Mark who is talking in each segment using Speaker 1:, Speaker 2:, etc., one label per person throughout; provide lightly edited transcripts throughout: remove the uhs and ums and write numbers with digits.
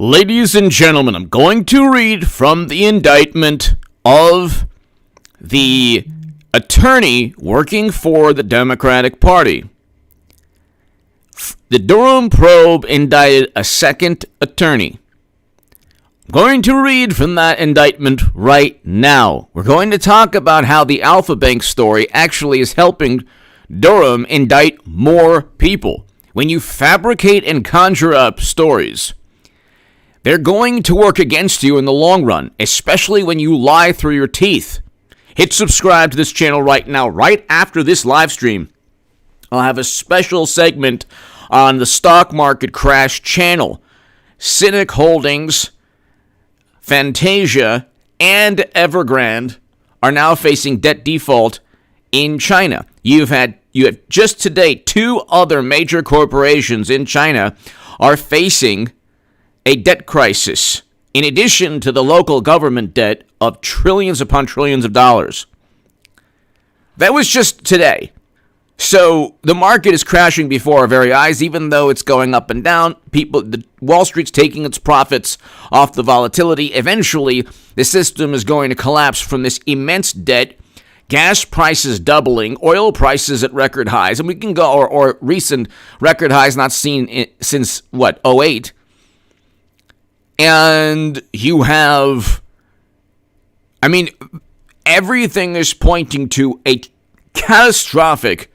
Speaker 1: Ladies and gentlemen, I'm going to read from the indictment of the attorney working for the Democratic Party. The Durham probe indicted a second attorney. I'm going to read from that indictment right now. We're going to talk about how the Alpha Bank story actually is helping Durham indict more people. When you fabricate and conjure up stories, they're going to work against you in the long run, especially when you lie through your teeth. Hit subscribe to this channel right now. Right after this live stream, I'll have a special segment on the stock market crash channel. Cynic Holdings, Fantasia, and Evergrande are now facing debt default in China. You have just to date, two other major corporations in China are facing a debt crisis, in addition to the local government debt of trillions upon trillions of dollars. That was just today. So the market is crashing before our very eyes, even though it's going up and down. Wall Street's taking its profits off the volatility. Eventually, the system is going to collapse from this immense debt. Gas prices doubling, oil prices at record highs, and we can go, or recent record highs not seen since, '08. And you have, everything is pointing to a catastrophic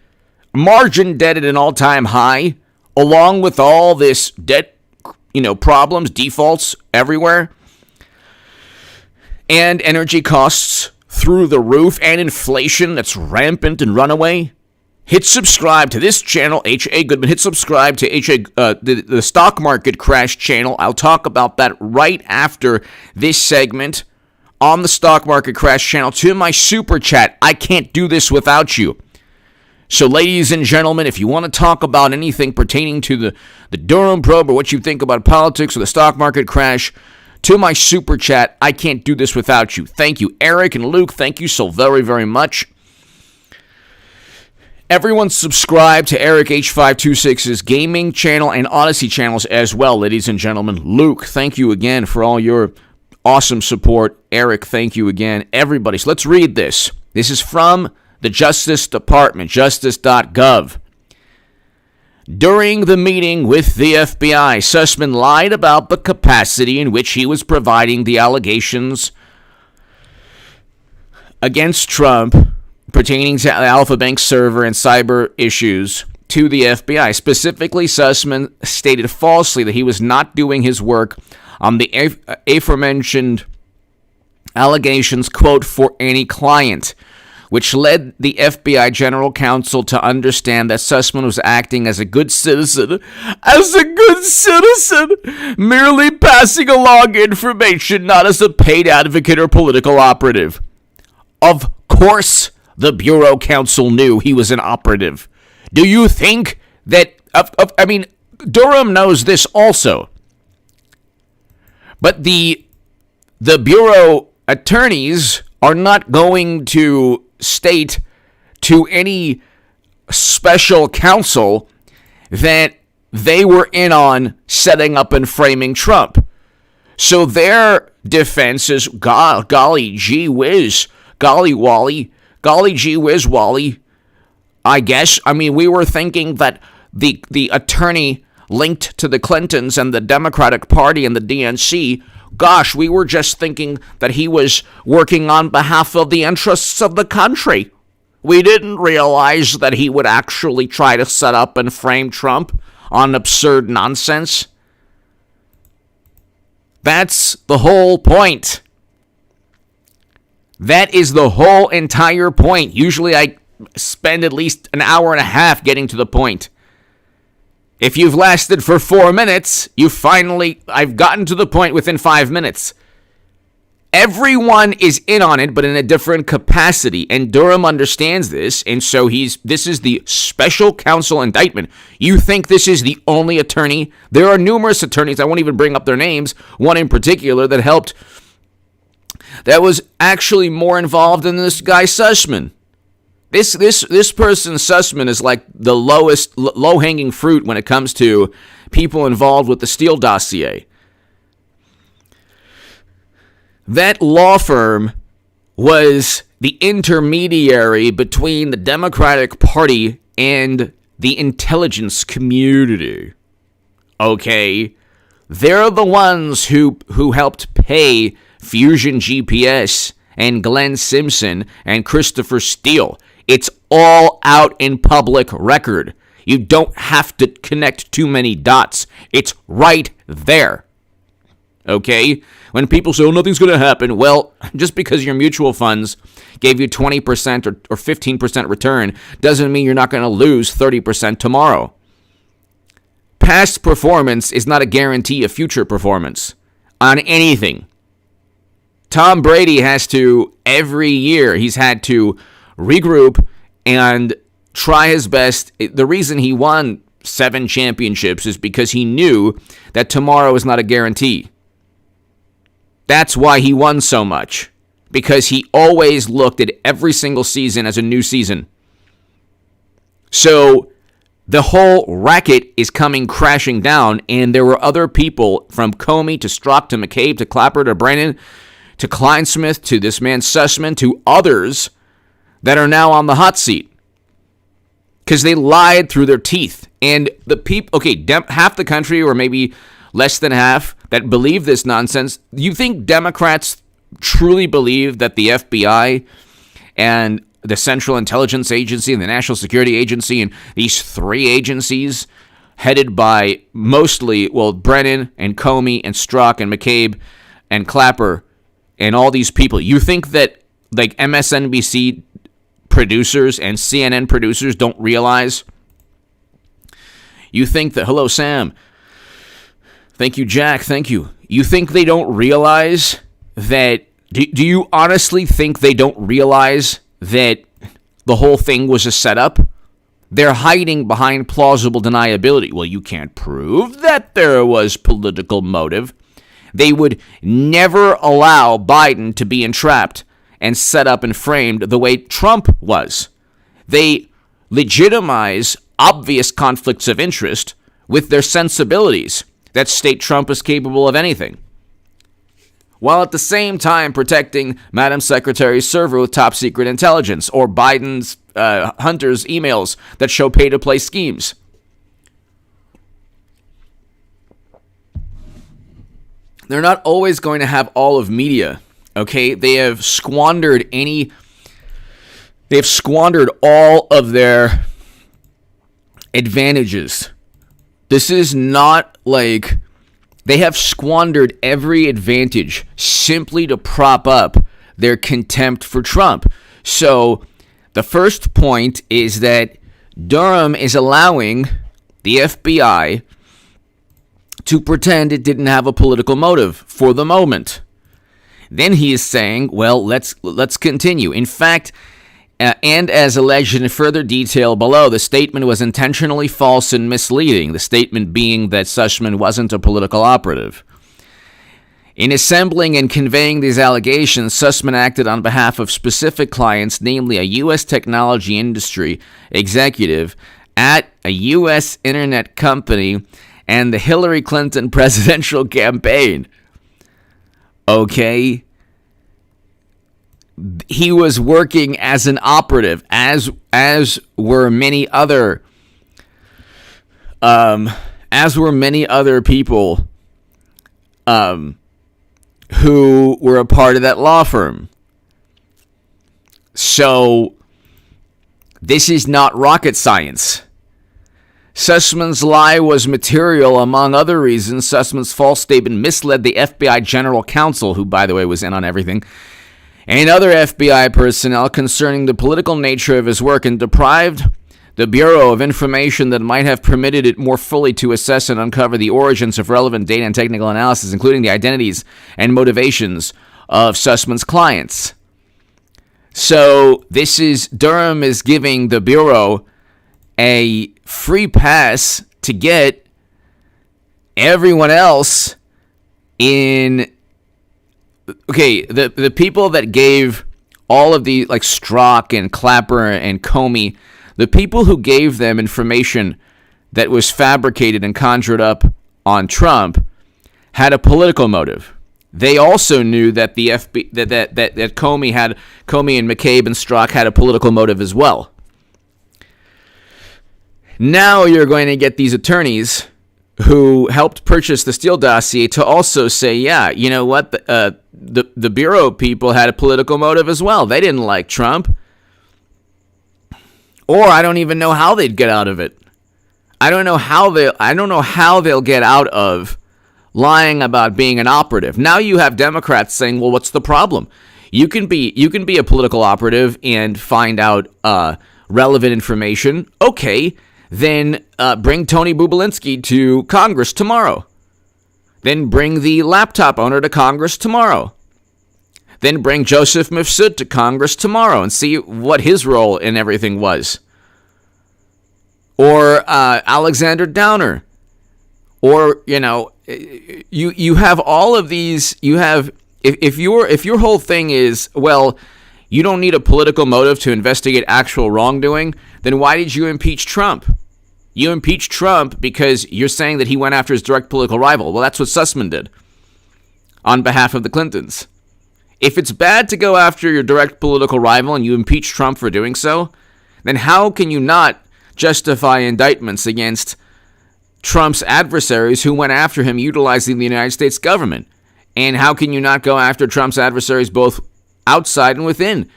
Speaker 1: margin debt at an all-time high, along with all this debt, problems, defaults everywhere, and energy costs through the roof, and inflation that's rampant and runaway. Hit subscribe to this channel, H.A. Goodman. Hit subscribe to the stock market crash channel. I'll talk about that right after this segment on the stock market crash channel. To my super chat, I can't do this without you. So, ladies and gentlemen, if you want to talk about anything pertaining to the Durham probe or what you think about politics or the stock market crash, to my super chat, I can't do this without you. Thank you, Eric and Luke. Thank you so very, very much. Everyone subscribe to Eric H526's gaming channel and Odyssey channels as well, ladies and gentlemen. Luke, thank you again for all your awesome support. Eric, thank you again. Everybody, so let's read this. This is from the Justice Department, justice.gov. During the meeting with the FBI, Sussman lied about the capacity in which he was providing the allegations against Trump pertaining to the Alpha Bank server and cyber issues to the FBI. Specifically, Sussman stated falsely that he was not doing his work on the aforementioned allegations, quote, for any client, which led the FBI general counsel to understand that Sussman was acting as a good citizen, merely passing along information, not as a paid advocate or political operative. Of course, the Bureau counsel knew he was an operative. Do you think that, Durham knows this also. But the Bureau attorneys are not going to state to any special counsel that they were in on setting up and framing Trump. So their defense is, golly gee whiz, Wally, I guess. We were thinking that the attorney linked to the Clintons and the Democratic Party and the DNC, gosh, we were just thinking that he was working on behalf of the interests of the country. We didn't realize that he would actually try to set up and frame Trump on absurd nonsense. That's the whole point. That is the whole entire point. Usually I spend at least an hour and a half getting to the point. If you've lasted for 4 minutes, I've gotten to the point within 5 minutes. Everyone is in on it, but in a different capacity, and Durham understands this, and so this is the special counsel indictment. You think this is the only attorney? There are numerous attorneys, I won't even bring up their names, one in particular that was actually more involved than this guy Sussman. This person, Sussman, is like the low-hanging fruit when it comes to people involved with the Steele dossier. That law firm was the intermediary between the Democratic Party and the intelligence community. Okay? They're the ones who helped pay Fusion GPS and Glenn Simpson and Christopher Steele. It's all out in public record. You don't have to connect too many dots. It's right there. Okay? When people say, oh, nothing's going to happen, well, just because your mutual funds gave you 20% or 15% return doesn't mean you're not going to lose 30% tomorrow. Past performance is not a guarantee of future performance on anything. Tom Brady has to, every year, he's had to regroup and try his best. The reason he won 7 championships is because he knew that tomorrow is not a guarantee. That's why he won so much, because he always looked at every single season as a new season. So the whole racket is coming crashing down, and there were other people from Comey to Strzok to McCabe to Clapper to Brennan to Kleinsmith to this man Sussman to others that are now on the hot seat because they lied through their teeth. And the people, half the country, or maybe less than half, that believe this nonsense. You think Democrats truly believe that the FBI and the Central Intelligence Agency and the National Security Agency and these 3 agencies headed by mostly, Brennan and Comey and Strzok and McCabe and Clapper and all these people, you think that like MSNBC producers and CNN producers don't realize? You think that, hello, Sam. Thank you, Jack. Thank you. You think they don't realize that? Do you honestly think they don't realize that the whole thing was a setup? They're hiding behind plausible deniability. Well, you can't prove that there was political motive. They would never allow Biden to be entrapped and set up and framed the way Trump was. They legitimize obvious conflicts of interest with their sensibilities that state Trump is capable of anything, while at the same time protecting Madam Secretary's server with top secret intelligence, or Biden's Hunter's emails that show pay-to-play schemes. They're not always going to have all of media, okay? They have squandered all of their advantages. This is not like they have squandered every advantage simply to prop up their contempt for Trump. So the first point is that Durham is allowing the FBI to pretend it didn't have a political motive for the moment. Then he is saying, well, let's continue. In fact, and as alleged in further detail below, the statement was intentionally false and misleading, the statement being that Sussman wasn't a political operative. In assembling and conveying these allegations, Sussman acted on behalf of specific clients, namely a U.S. technology industry executive at a U.S. internet company and the Hillary Clinton presidential campaign. Okay? He was working as an operative, as were many other people who were a part of that law firm. So this is not rocket science. Sussman's lie was material, among other reasons. Sussman's false statement misled the FBI general counsel, who, by the way, was in on everything, and other FBI personnel concerning the political nature of his work, and deprived the Bureau of information that might have permitted it more fully to assess and uncover the origins of relevant data and technical analysis, including the identities and motivations of Sussman's clients. So Durham is giving the Bureau a free pass to get everyone else in. Okay, the people that gave all of the, like Strzok and Clapper and Comey, the people who gave them information that was fabricated and conjured up on Trump had a political motive. they also knew that the that Comey and McCabe and Strzok had a political motive as well. Now you're going to get these attorneys who helped purchase the Steele dossier to also say, yeah, you know what, the Bureau people had a political motive as well. They didn't like Trump. Or I don't even know how they'd get out of it. I don't know how they'll get out of lying about being an operative. Now you have Democrats saying, well, what's the problem? You can be a political operative and find out relevant information. Okay, then bring Tony Bobulinski to Congress tomorrow. Then bring the laptop owner to Congress tomorrow. Then bring Joseph Mifsud to Congress tomorrow and see what his role in everything was. Or Alexander Downer. Or, you know, you have all of these. You have if your whole thing is, well, you don't need a political motive to investigate actual wrongdoing, then why did you impeach Trump? You impeached Trump because you're saying that he went after his direct political rival. Well, that's what Sussman did on behalf of the Clintons. If it's bad to go after your direct political rival and you impeach Trump for doing so, then how can you not justify indictments against Trump's adversaries who went after him utilizing the United States government? And how can you not go after Trump's adversaries both outside and within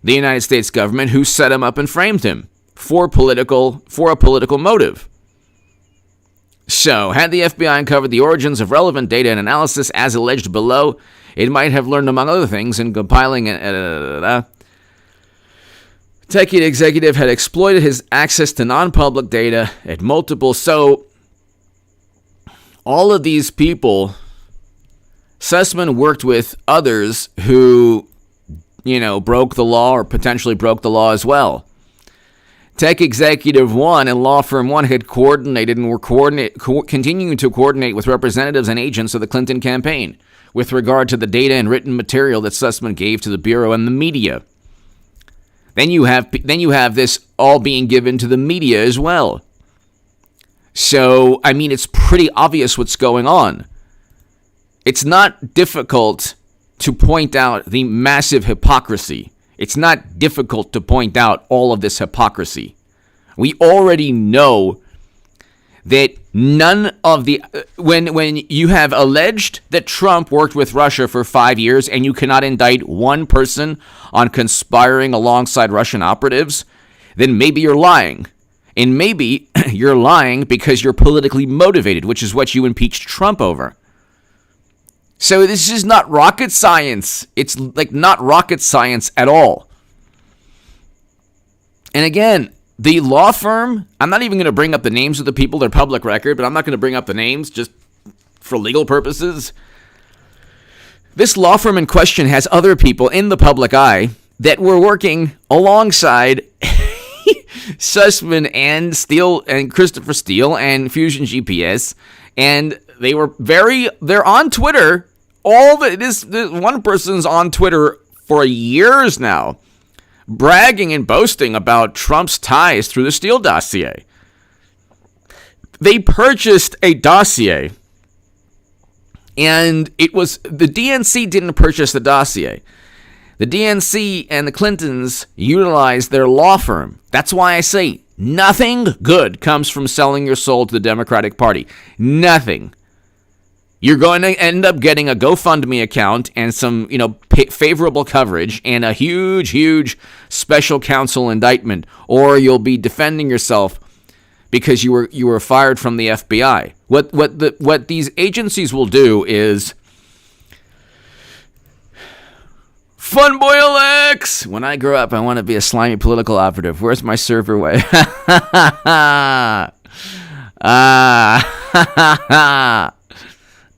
Speaker 1: the United States government who set him up and framed him for a political motive? So, had the FBI uncovered the origins of relevant data and analysis as alleged below, it might have learned, among other things, in compiling Techie executive had exploited his access to non-public data at multiple. So, all of these people, Sussman worked with others who, you know, broke the law or potentially broke the law as well. Tech Executive 1 and Law Firm 1 had coordinated and were continuing to coordinate with representatives and agents of the Clinton campaign with regard to the data and written material that Sussman gave to the Bureau and the media. Then you have this all being given to the media as well. So, I mean, it's pretty obvious what's going on. It's not difficult to point out the massive hypocrisy. It's not difficult to point out all of this hypocrisy. We already know that none of the... When you have alleged that Trump worked with Russia for 5 years and you cannot indict one person on conspiring alongside Russian operatives, then maybe you're lying. And maybe you're lying because you're politically motivated, which is what you impeached Trump over. So this is not rocket science. It's like not rocket science at all. And again, the law firm, I'm not even going to bring up the names of the people. They're public record, but I'm not going to bring up the names just for legal purposes. This law firm in question has other people in the public eye that were working alongside Sussman and Steele and Christopher Steele and Fusion GPS, and they're on Twitter. This one person's on Twitter for years now, bragging and boasting about Trump's ties through the Steele dossier. They purchased a dossier, and the DNC didn't purchase the dossier. The DNC and the Clintons utilized their law firm. That's why I say nothing good comes from selling your soul to the Democratic Party. Nothing. You're going to end up getting a GoFundMe account and some, favorable coverage and a huge, huge special counsel indictment, or you'll be defending yourself because you were fired from the FBI. What these agencies will do is Sundboell X. When I grow up, I want to be a slimy political operative. Where's my server way?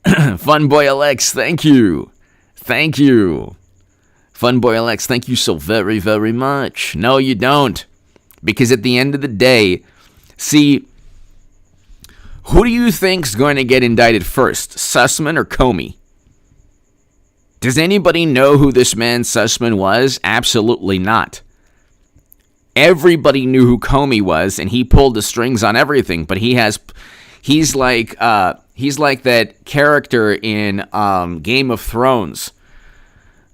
Speaker 1: Sundboell X, thank you. Thank you. Sundboell X, thank you so very, very much. No, you don't. Because at the end of the day, see, who do you think's going to get indicted first, Sussman or Comey? Does anybody know who this man Sussman was? Absolutely not. Everybody knew who Comey was, and he pulled the strings on everything, but he has He's like that character in Game of Thrones.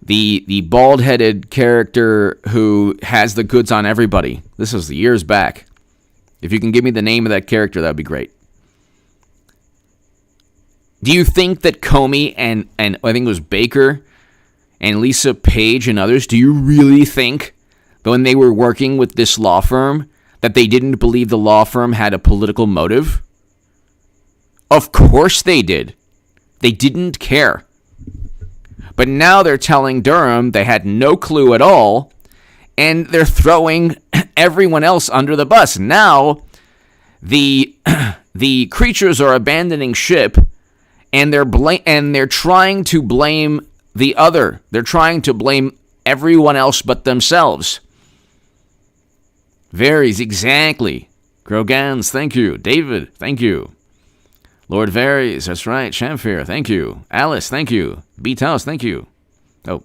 Speaker 1: The bald-headed character who has the goods on everybody. This was years back. If you can give me the name of that character, that would be great. Do you think that Comey and I think it was Baker and Lisa Page and others, do you really think that when they were working with this law firm that they didn't believe the law firm had a political motive? Of course they did. They didn't care. But now they're telling Durham they had no clue at all, and they're throwing everyone else under the bus. Now, the creatures are abandoning ship, and they're trying to blame the other. They're trying to blame everyone else but themselves. Varies, exactly. Grogans, thank you. David, thank you. Lord Varies, that's right. Shamfir, thank you. Alice, thank you. Beat House, thank you. Oh.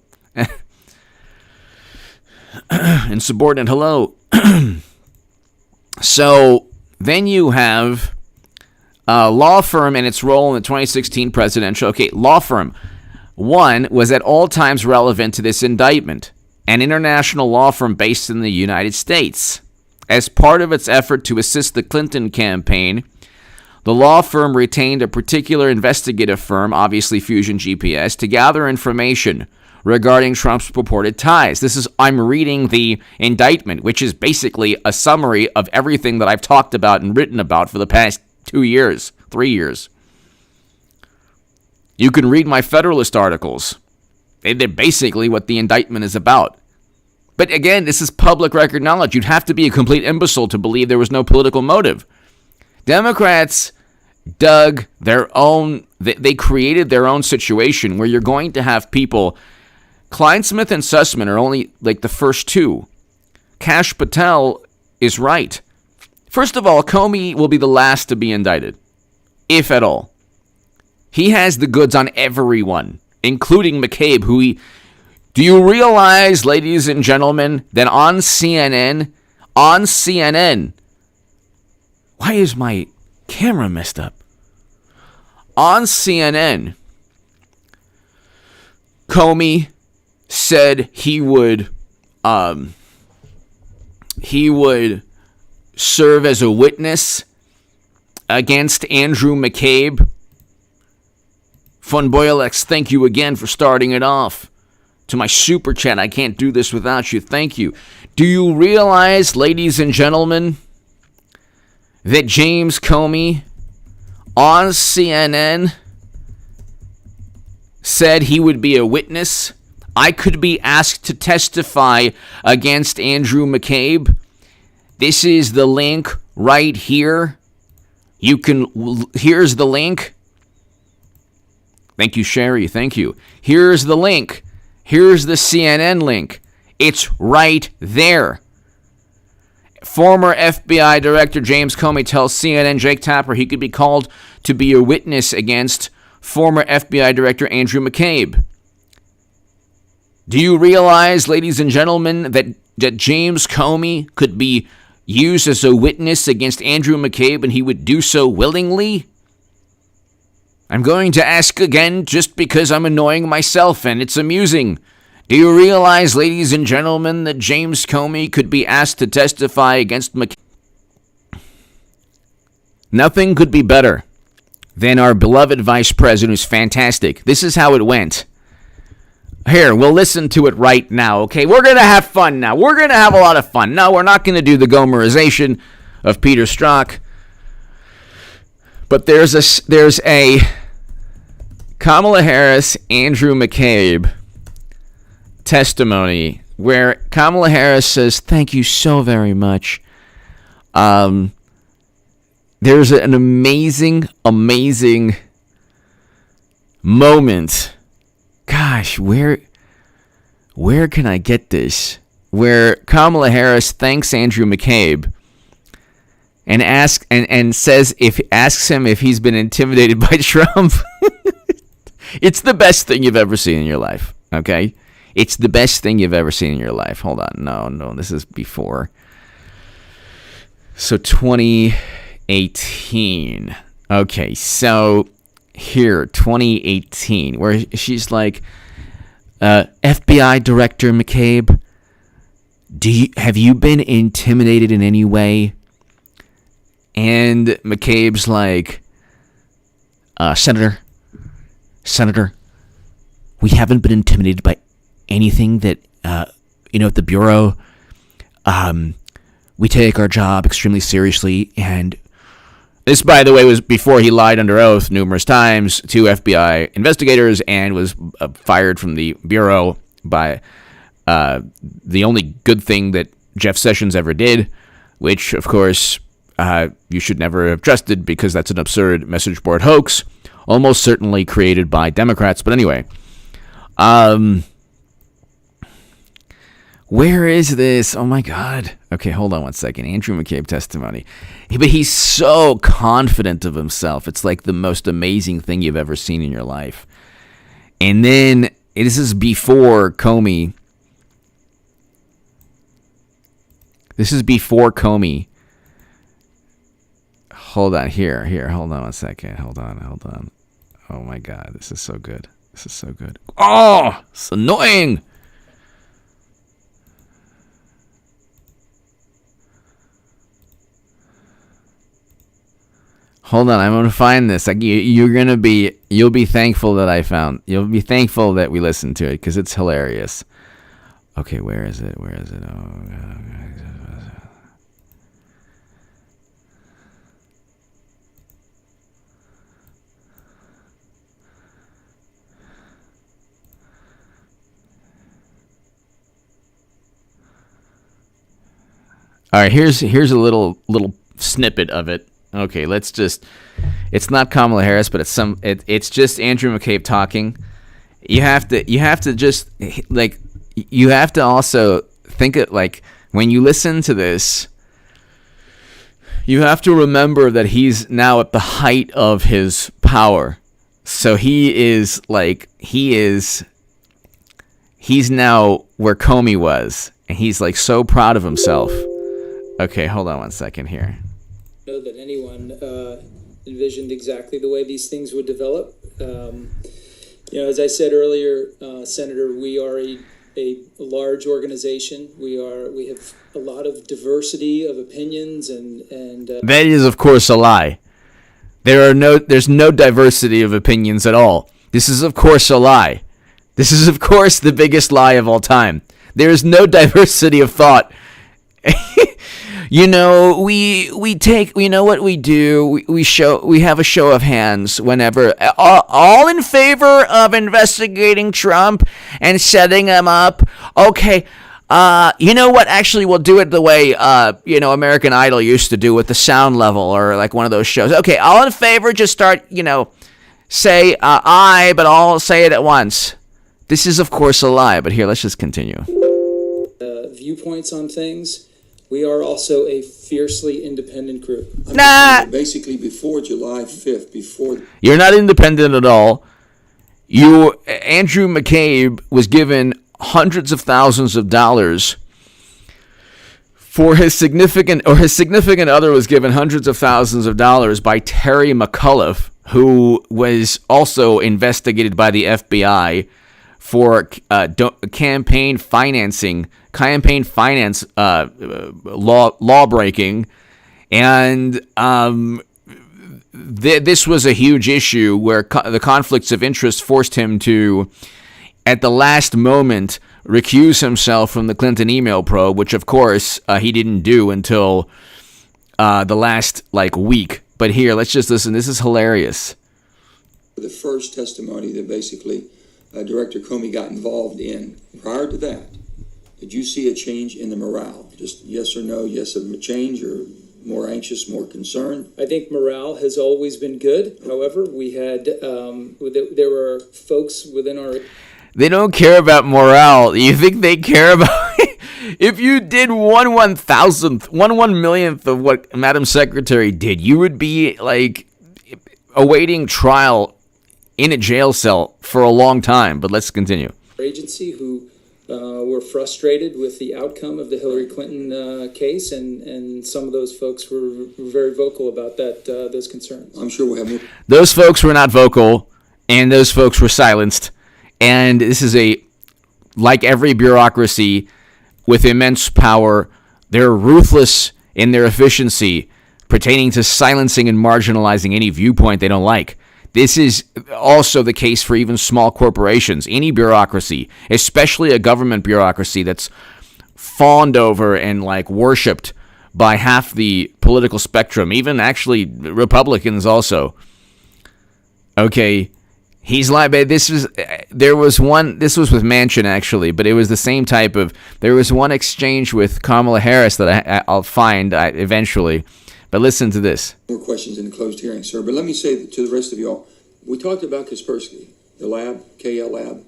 Speaker 1: Insubordinate, hello. So, then you have a law firm and its role in the 2016 presidential. Okay, law firm. One was at all times relevant to this indictment. An international law firm based in the United States. As part of its effort to assist the Clinton campaign, the law firm retained a particular investigative firm, obviously Fusion GPS, to gather information regarding Trump's purported ties. I'm reading the indictment, which is basically a summary of everything that I've talked about and written about for the past 2 years, 3 years. You can read my Federalist articles. They're basically what the indictment is about. But again, this is public record knowledge. You'd have to be a complete imbecile to believe there was no political motive. Democrats dug their own, they created their own situation where you're going to have people, Kleinsmith and Sussman are only like the first two. Kash Patel is right. First of all, Comey will be the last to be indicted, if at all. He has the goods on everyone, including McCabe, do you realize, ladies and gentlemen, that on CNN, why is my camera messed up? On CNN, Comey said he would serve as a witness against Andrew McCabe. Sundboell X, thank you again for starting it off. To my super chat, I can't do this without you. Thank you. Do you realize, ladies and gentlemen, that James Comey on CNN said he would be a witness? I could be asked to testify against Andrew McCabe. This is the link right here. Here's the link. Thank you, Sherry. Thank you. Here's the link. Here's the CNN link. It's right there. Former FBI Director James Comey tells CNN Jake Tapper he could be called to be a witness against former FBI Director Andrew McCabe. Do you realize, ladies and gentlemen, that James Comey could be used as a witness against Andrew McCabe and he would do so willingly? I'm going to ask again just because I'm annoying myself and it's amusing. Do you realize, ladies and gentlemen, that James Comey could be asked to testify against McCabe? Nothing could be better than our beloved vice president, who's fantastic. This is how it went. Here, we'll listen to it right now, okay? We're going to have fun now. We're going to have a lot of fun. No, we're not going to do the Gomerization of Peter Strzok. But there's a Kamala Harris, Andrew McCabe testimony where Kamala Harris says, thank you so very much. There's an amazing moment. Gosh, where can I get this? Where Kamala Harris thanks Andrew McCabe and asks him if he's been intimidated by Trump. It's the best thing you've ever seen in your life, okay? It's the best thing you've ever seen in your life. Hold on. No, this is before. So 2018. Okay, so here, 2018, where she's like, FBI Director McCabe, have you been intimidated in any way? And McCabe's like, Senator, we haven't been intimidated by anything that, at the Bureau. We take our job extremely seriously, and this, by the way, was before he lied under oath numerous times to FBI investigators and was fired from the Bureau by the only good thing that Jeff Sessions ever did, which, of course, you should never have trusted because that's an absurd message board hoax, almost certainly created by Democrats. But anyway, where is this? Oh, my God. Okay, hold on one second. Andrew McCabe testimony. But he's so confident of himself. It's like the most amazing thing you've ever seen in your life. And then, this is before Comey. Hold on, here. Hold on one second. Hold on. Oh, my God. This is so good. Oh, it's annoying. Hold on, I'm going to find this. You'll be thankful that you'll be thankful that we listened to it because it's hilarious. Okay, where is it? Oh, God. All right, here's a little snippet of it. Okay, it's not Kamala Harris, but it's just Andrew McCabe talking. You have to just, like, you have to also think it, like, when you listen to this, you have to remember that he's now at the height of his power. So he's now where Comey was, and he's like so proud of himself. Okay, hold on one second here.
Speaker 2: Know that anyone envisioned exactly the way these things would develop. As I said earlier, Senator, we are a large organization. We have a lot of diversity of opinions, and
Speaker 1: that is, of course, a lie. There's no diversity of opinions at all. This is, of course, a lie. This is, of course, the biggest lie of all time. There is no diversity of thought. We take, what we do, we have a show of hands whenever, all in favor of investigating Trump and setting him up. Okay, what, actually we'll do it the way, American Idol used to do with the sound level or like one of those shows. Okay, all in favor, just start, say aye, but I'll say it at once. This is, of course, a lie, but here, let's just continue.
Speaker 2: Viewpoints on things. We are also a fiercely independent group.
Speaker 1: Nah.
Speaker 3: Basically, before July 5th,
Speaker 1: You're not independent at all. Andrew McCabe was given hundreds of thousands of dollars for his significant other was given hundreds of thousands of dollars by Terry McAuliffe, who was also investigated by the FBI for campaign finance law breaking, and this was a huge issue where the conflicts of interest forced him to, at the last moment, recuse himself from the Clinton email probe, which of course he didn't do until the last week. But here, let's just listen. This is hilarious.
Speaker 3: the first testimony that basically Director Comey got involved in, prior to that, did you see a change in the morale? Just yes or no, yes, a change, or more anxious, more concerned?
Speaker 2: I think morale has always been good. However, we had, there were folks within our...
Speaker 1: They don't care about morale. You think they care about... If you did 1/1000th of what Madam Secretary did, you would be, awaiting trial in a jail cell for a long time. But let's continue.
Speaker 2: Agency who were frustrated with the outcome of the Hillary Clinton case, and some of those folks were very vocal about those concerns.
Speaker 3: I'm sure we'll have more.
Speaker 1: Those folks were not vocal, and those folks were silenced. And this is like every bureaucracy with immense power, they're ruthless in their efficiency pertaining to silencing and marginalizing any viewpoint they don't like. This is also the case for even small corporations. Any bureaucracy, especially a government bureaucracy that's fawned over and worshipped by half the political spectrum, even actually Republicans also. Okay, he's like, this was with Manchin actually, but it was the same type of, there was one exchange with Kamala Harris that I'll find eventually. But listen to this.
Speaker 3: More questions in the closed hearing, sir. But let me say to the rest of y'all, we talked about Kaspersky, the lab, KL lab.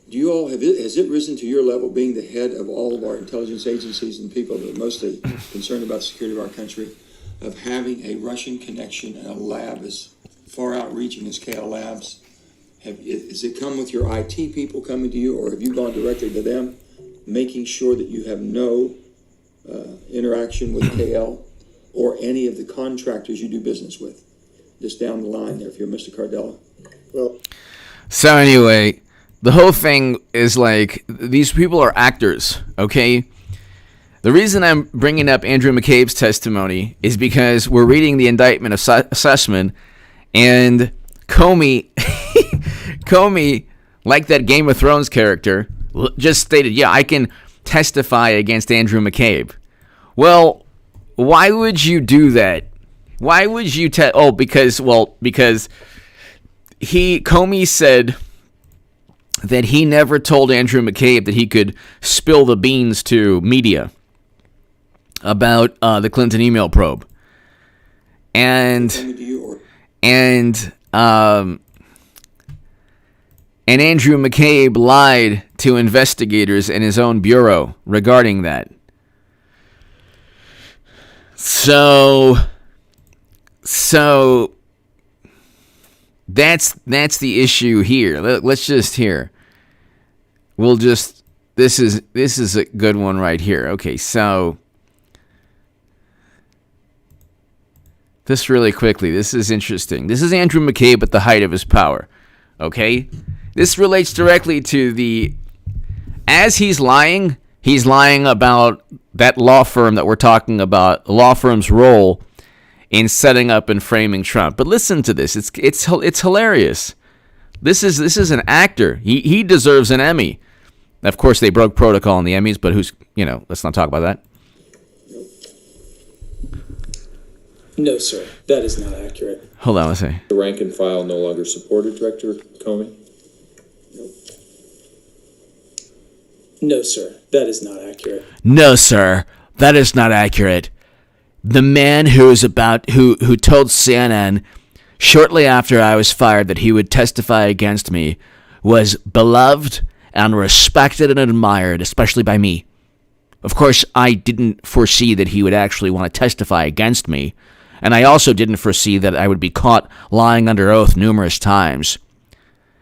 Speaker 3: Do you all has it risen to your level, being the head of all of our intelligence agencies and people that are mostly concerned about the security of our country, of having a Russian connection and a lab as far out-reaching as KL Labs? Has it come with your IT people coming to you, or have you gone directly to them, making sure that you have no interaction with KL or any of the contractors you do business with? Just down the line there, if you're Mr. Cardella. Well,
Speaker 1: so anyway, the whole thing is these people are actors, okay? The reason I'm bringing up Andrew McCabe's testimony is because we're reading the indictment of Sussman, and Comey, like that Game of Thrones character, just stated, yeah, I can testify against Andrew McCabe. Well, why would you do that? Why would you because Comey said that he never told Andrew McCabe that he could spill the beans to media about the Clinton email probe. And Andrew McCabe lied to investigators in his own bureau regarding that. So that's the issue here. Let's just hear. This is a good one right here. Okay, so this really quickly. This is interesting. This is Andrew McCabe at the height of his power. Okay? This relates directly to as he's lying about that law firm that we're talking about, the law firm's role in setting up and framing Trump. But listen to this. It's hilarious. This is an actor. He deserves an Emmy. Of course, they broke protocol in the Emmys, but let's not talk about that.
Speaker 2: No, sir. That is not accurate.
Speaker 1: Hold on, let's see.
Speaker 4: The rank and file no longer supported Director Comey?
Speaker 2: No, sir. That is not accurate.
Speaker 1: No, sir. That is not accurate. The man who told CNN shortly after I was fired that he would testify against me was beloved and respected and admired, especially by me. Of course, I didn't foresee that he would actually want to testify against me, and I also didn't foresee that I would be caught lying under oath numerous times.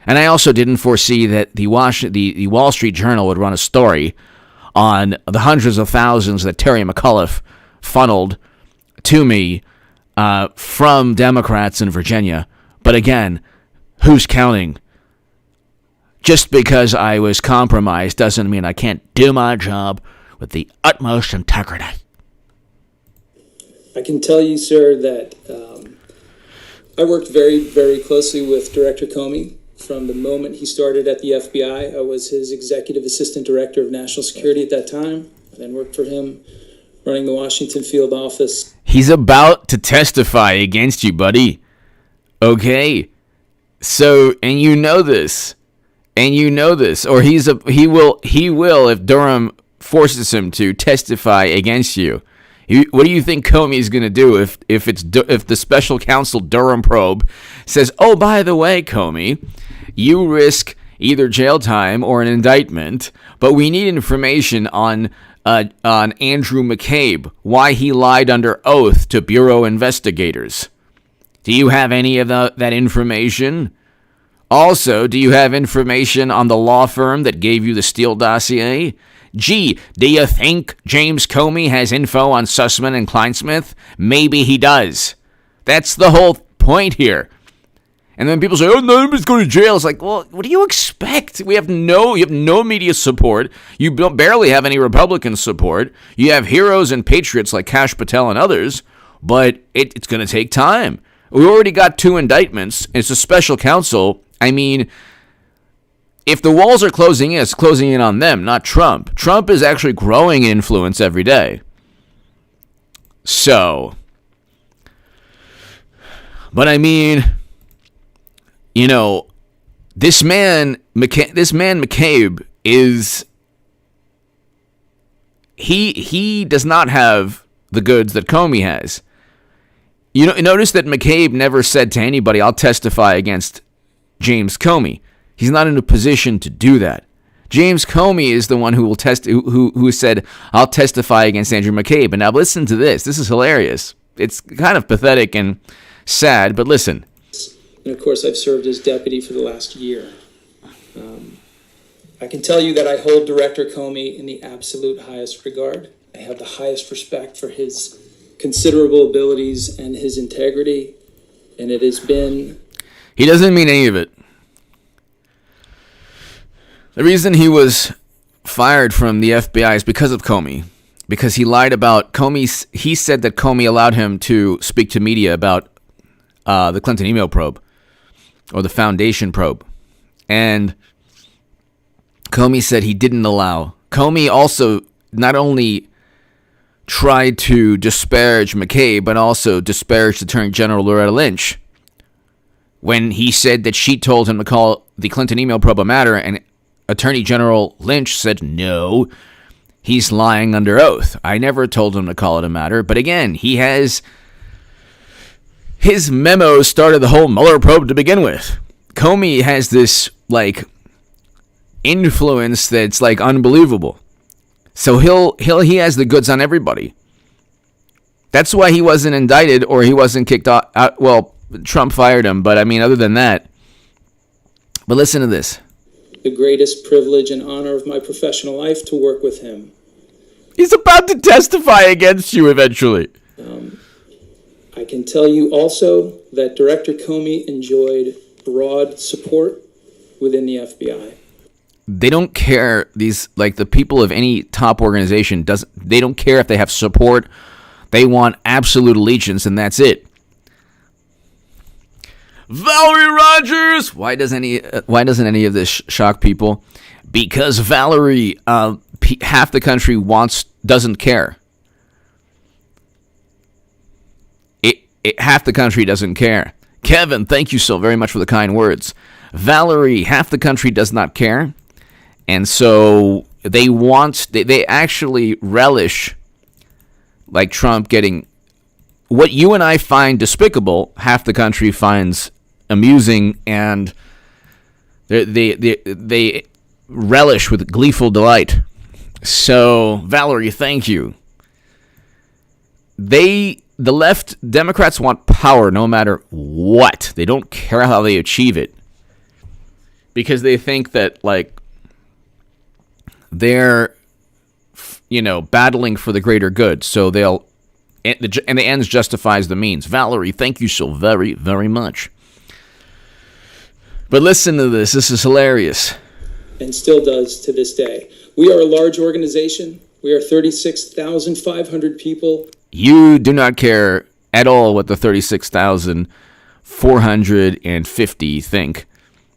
Speaker 1: And I also didn't foresee that the Wall Street Journal would run a story on the hundreds of thousands that Terry McAuliffe funneled to me from Democrats in Virginia. But again, who's counting? Just because I was compromised doesn't mean I can't do my job with the utmost integrity.
Speaker 2: I can tell you, sir, that I worked very, very closely with Director Comey from the moment he started at the FBI. I was his executive assistant director of national security at that time. I then worked for him running the Washington field office.
Speaker 1: He's about to testify against you, buddy. Okay? So, and you know this. Or he will if Durham forces him to testify against you. What do you think Comey is going to do if the special counsel Durham probe says, "Oh, by the way, Comey, you risk either jail time or an indictment, but we need information on Andrew McCabe, why he lied under oath to bureau investigators. Do you have any of that information? Also, do you have information on the law firm that gave you the Steele dossier? Gee, do you think James Comey has info on Sussman and Kleinsmith? Maybe he does. That's the whole point here. And then people say, oh, none of us go to jail. It's like, well, what do you expect? You have no media support. You don't barely have any Republican support. You have heroes and patriots like Kash Patel and others, but it's going to take time. We already got 2 indictments. It's a special counsel. I mean, if the walls are closing in, it's closing in on them, not Trump. Trump is actually growing influence every day. So, but I mean, you know, this man McCabe is, he does not have the goods that Comey has. You know, notice that McCabe never said to anybody, I'll testify against James Comey. He's not in a position to do that. James Comey is the one who will who said, I'll testify against Andrew McCabe. And now listen to this. This is hilarious. It's kind of pathetic and sad, but listen.
Speaker 2: And of course, I've served as deputy for the last year. I can tell you that I hold Director Comey in the absolute highest regard. I have the highest respect for his considerable abilities and his integrity, and it has been...
Speaker 1: He doesn't mean any of it. The reason he was fired from the FBI is because of Comey. Because he lied about Comey. He said that Comey allowed him to speak to media about the Clinton email probe, or the Foundation probe. And Comey said he didn't allow. Comey also not only tried to disparage McCabe, but also disparaged Attorney General Loretta Lynch when he said that she told him to call the Clinton email probe a matter, and Attorney General Lynch said, no, he's lying under oath. I never told him to call it a matter. But again, he has... His memo started the whole Mueller probe to begin with. Comey has this, influence that's, unbelievable. So he has the goods on everybody. That's why he wasn't indicted or he wasn't kicked out. Well, Trump fired him, but I mean, other than that. But listen to this.
Speaker 2: The greatest privilege and honor of my professional life to work with him.
Speaker 1: He's about to testify against you eventually.
Speaker 2: I can tell you also that Director Comey enjoyed broad support within the FBI.
Speaker 1: They don't care, the people of any top organization, they don't care if they have support. They want absolute allegiance, and that's it. Valerie Rogers! Why doesn't any of this shock people? Because Valerie, half the country doesn't care. Half the country doesn't care. Kevin, thank you so very much for the kind words. Valerie, half the country does not care. And so they actually relish, Trump getting what you and I find despicable, half the country finds amusing, and they relish with gleeful delight. So, Valerie, thank you. The left, Democrats want power no matter what. They don't care how they achieve it. Because they think that, they're, battling for the greater good. So and the ends justifies the means. Valerie, thank you so very, very much. But listen to this. This is hilarious.
Speaker 2: And still does to this day. We are a large organization. We are 36,500 people.
Speaker 1: You do not care at all what the 36,450 think.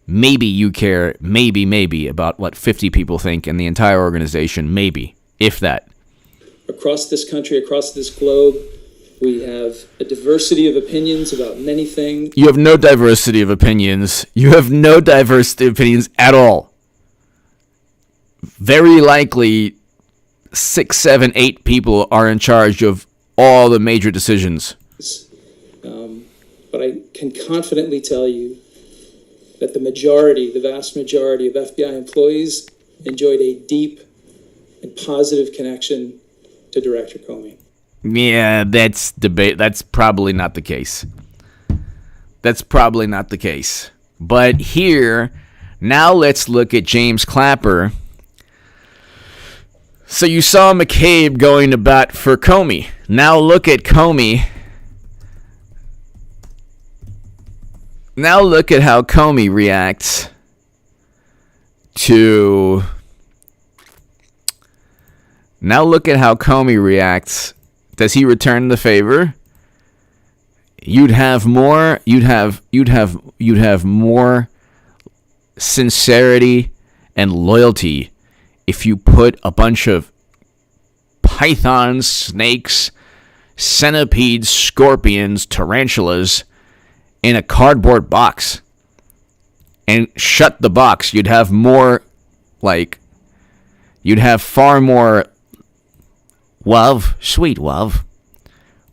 Speaker 1: Maybe you care, maybe about what 50 people think in the entire organization, maybe, if that.
Speaker 2: Across this country, across this globe, we have a diversity of opinions about many things.
Speaker 1: You have no diversity of opinions. You have no diversity of opinions at all. Very likely 6, 7, 8 people are in charge of all the major decisions.
Speaker 2: But I can confidently tell you that the vast majority of FBI employees enjoyed a deep and positive connection to Director Comey.
Speaker 1: Yeah, that's probably not the case. That's probably not the case. But here, now let's look at James Clapper. So you saw McCabe going to bat for Comey. Now look at Comey. Now look at how Comey reacts to... Now look at how Comey reacts. Does he return the favor? You'd have more sincerity and loyalty if you put a bunch of pythons, snakes, centipedes, scorpions, tarantulas in a cardboard box and shut the box. You'd have far more love, sweet love.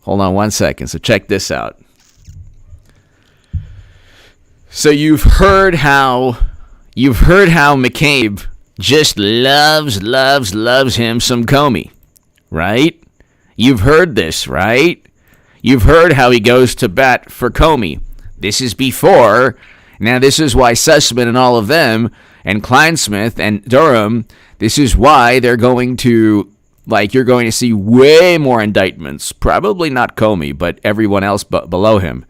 Speaker 1: Hold on one second. So check this out. So you've heard how McCabe just loves him some Comey, right? You've heard this, right? You've heard how he goes to bat for Comey. This is before. Now this is why Sussman and all of them, and Kleinsmith and Durham, this is why they're going to, you're going to see way more indictments. Probably not Comey, but everyone else below him.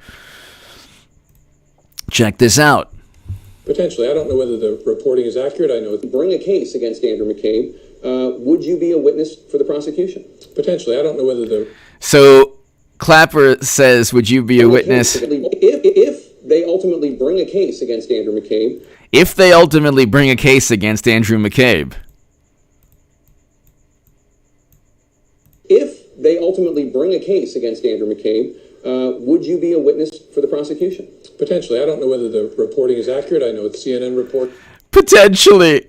Speaker 1: Check this out.
Speaker 5: Potentially. I don't know whether the reporting is accurate. I know.
Speaker 6: Bring a case against Andrew McCabe. Would you be a witness for the prosecution?
Speaker 5: Potentially. I don't know whether the...
Speaker 1: So Clapper says, would you be a witness?
Speaker 6: If they ultimately bring a case against Andrew McCabe.
Speaker 1: If they ultimately bring a case against Andrew McCabe.
Speaker 6: If they ultimately bring a case against Andrew McCabe, would you be a witness for the prosecution?
Speaker 5: Potentially. I don't know whether the reporting is accurate. I know it's CNN report.
Speaker 1: Potentially.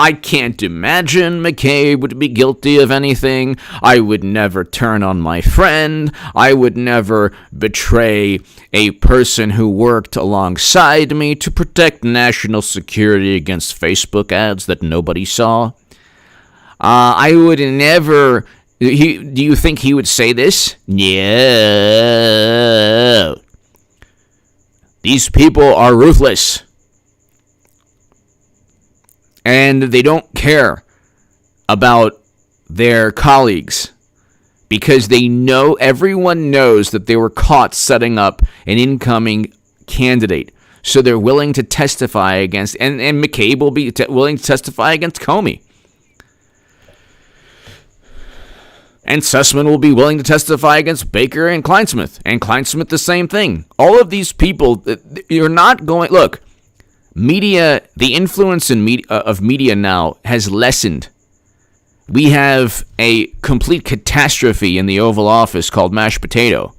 Speaker 1: I can't imagine McCabe would be guilty of anything. I would never turn on my friend. I would never betray a person who worked alongside me to protect national security against Facebook ads that nobody saw. I would never... Do you think he would say this? No. These people are ruthless. And they don't care about their colleagues because everyone knows that they were caught setting up an incoming candidate. So they're willing to testify against, and McCabe will be willing to testify against Comey. And Sussman will be willing to testify against Baker and Kleinsmith. And Kleinsmith, the same thing. All of these people, you're not going... Look, media, the influence of media now has lessened. We have a complete catastrophe in the Oval Office called mashed potato.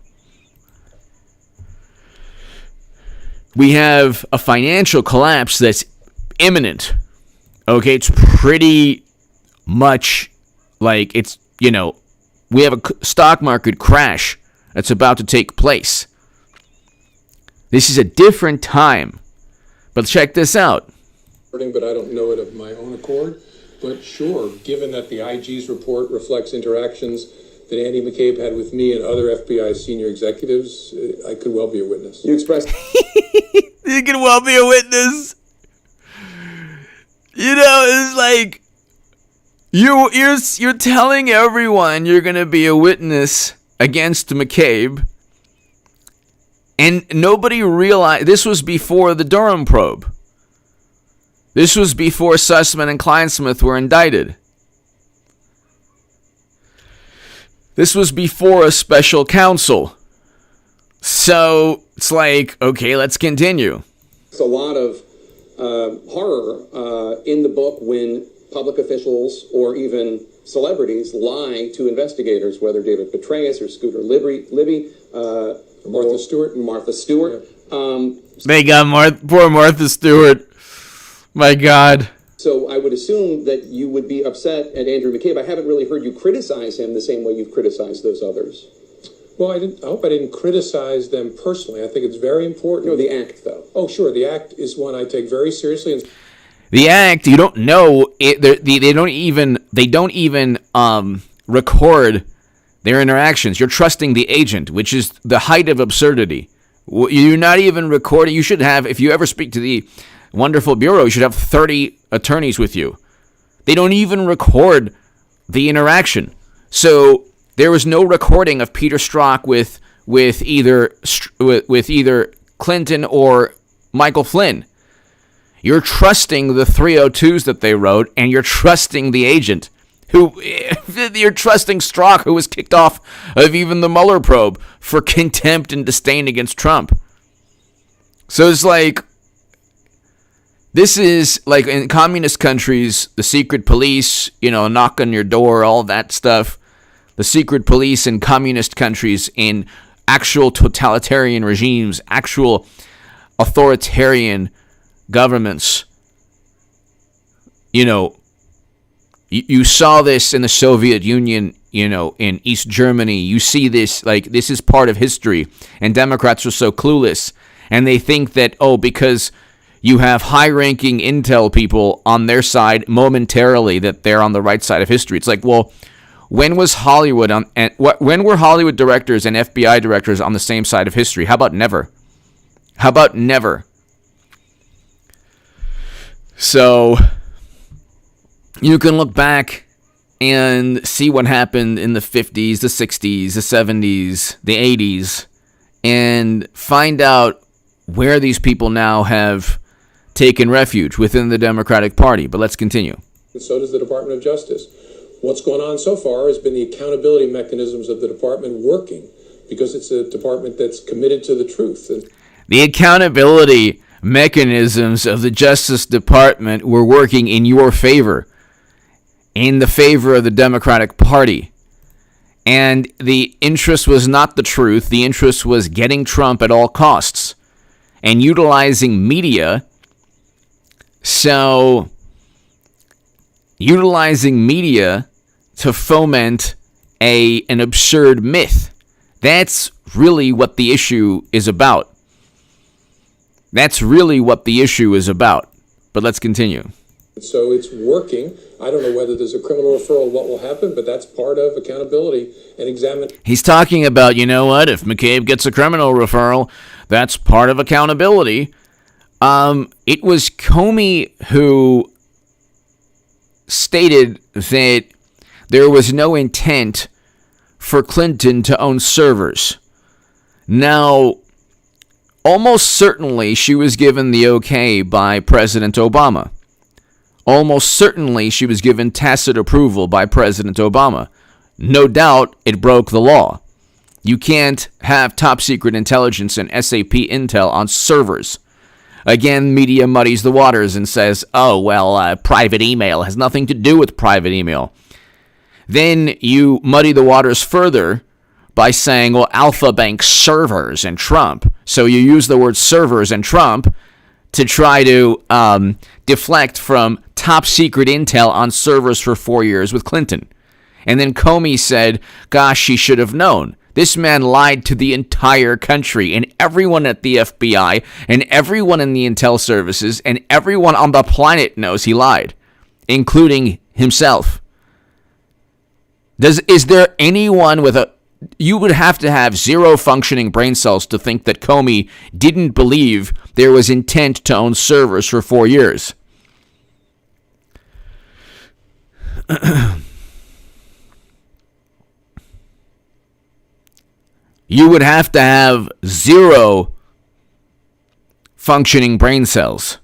Speaker 1: We have a financial collapse that's imminent. Okay, it's pretty much like it's, we have a stock market crash that's about to take place. This is a different time. But check this out.
Speaker 5: But I don't know it of my own accord. But sure, given that the IG's report reflects interactions that Andy McCabe had with me and other FBI senior executives, I could well be a witness.
Speaker 6: You expressed...
Speaker 1: You could well be a witness. It's like... You're telling everyone you're going to be a witness against McCabe, and nobody realized this was before the Durham probe. This was before Sussman and Kleinsmith were indicted. This was before a special counsel. So it's like, okay, let's continue.
Speaker 6: It's a lot of horror in the book when public officials or even celebrities lie to investigators, whether David Petraeus or Scooter Libby,
Speaker 5: Martha Stewart.
Speaker 6: Yeah.
Speaker 1: They got poor Martha Stewart. My God.
Speaker 6: So I would assume that you would be upset at Andrew McCabe. I haven't really heard you criticize him the same way you've criticized those others.
Speaker 5: Well, I hope I didn't criticize them personally. I think it's very important.
Speaker 6: No, the act, though.
Speaker 5: Oh, sure. The act is one I take very seriously. And
Speaker 1: The act, you don't know it. They don't even record their interactions. You're trusting the agent, which is the height of absurdity. You're not even recording. You should have, if you ever speak to the wonderful Bureau, you should have 30 attorneys with you. They don't even record the interaction. So there was no recording of Peter Strzok with either Clinton or Michael Flynn. You're trusting the 302s that they wrote, and you're trusting the agent. You're trusting Strzok, who was kicked off of even the Mueller probe for contempt and disdain against Trump. So it's like, this is like in communist countries, the secret police, knock on your door, all that stuff. The secret police in communist countries, in actual totalitarian regimes, actual authoritarian governments, You saw this in the Soviet Union, in East Germany. You see this, this is part of history. And Democrats are so clueless. And they think that, because you have high-ranking intel people on their side momentarily, that they're on the right side of history. It's like, well, when was Hollywood when were Hollywood directors and FBI directors on the same side of history? How about never? How about never? So you can look back and see what happened in the 50s, the 60s, the 70s, the 80s, and find out where these people now have taken refuge within the Democratic Party. But let's continue.
Speaker 5: And so does the Department of Justice. What's going on so far has been the accountability mechanisms of the department working, because it's a department that's committed to the truth. And
Speaker 1: the accountability mechanisms of the Justice Department were working in your favor, in the favor of the Democratic Party. And the interest was not the truth. The interest was getting Trump at all costs and utilizing media. So, utilizing media to foment an absurd myth. That's really what the issue is about. That's really what the issue is about. But let's continue.
Speaker 5: So it's working. I don't know whether there's a criminal referral, what will happen, but that's part of accountability and examine.
Speaker 1: He's talking about, if McCabe gets a criminal referral, that's part of accountability. It was Comey who stated that there was no intent for Clinton to own servers. Now, almost certainly she was given the okay by President Obama. Almost certainly she was given tacit approval by President Obama. No doubt it broke the law. You can't have top secret intelligence and SAP intel on servers. Again, media muddies the waters and says, private email has nothing to do with private email. Then you muddy the waters further by saying, Alpha Bank servers and Trump. So you use the word servers and Trump to try to deflect from top secret intel on servers for 4 years with Clinton. And then Comey said, gosh, she should have known. This man lied to the entire country and everyone at the FBI and everyone in the intel services and everyone on the planet knows he lied, including himself. Is there anyone with you would have to have zero functioning brain cells to think that Comey didn't believe there was intent to own servers for 4 years. You would have to have zero functioning brain cells.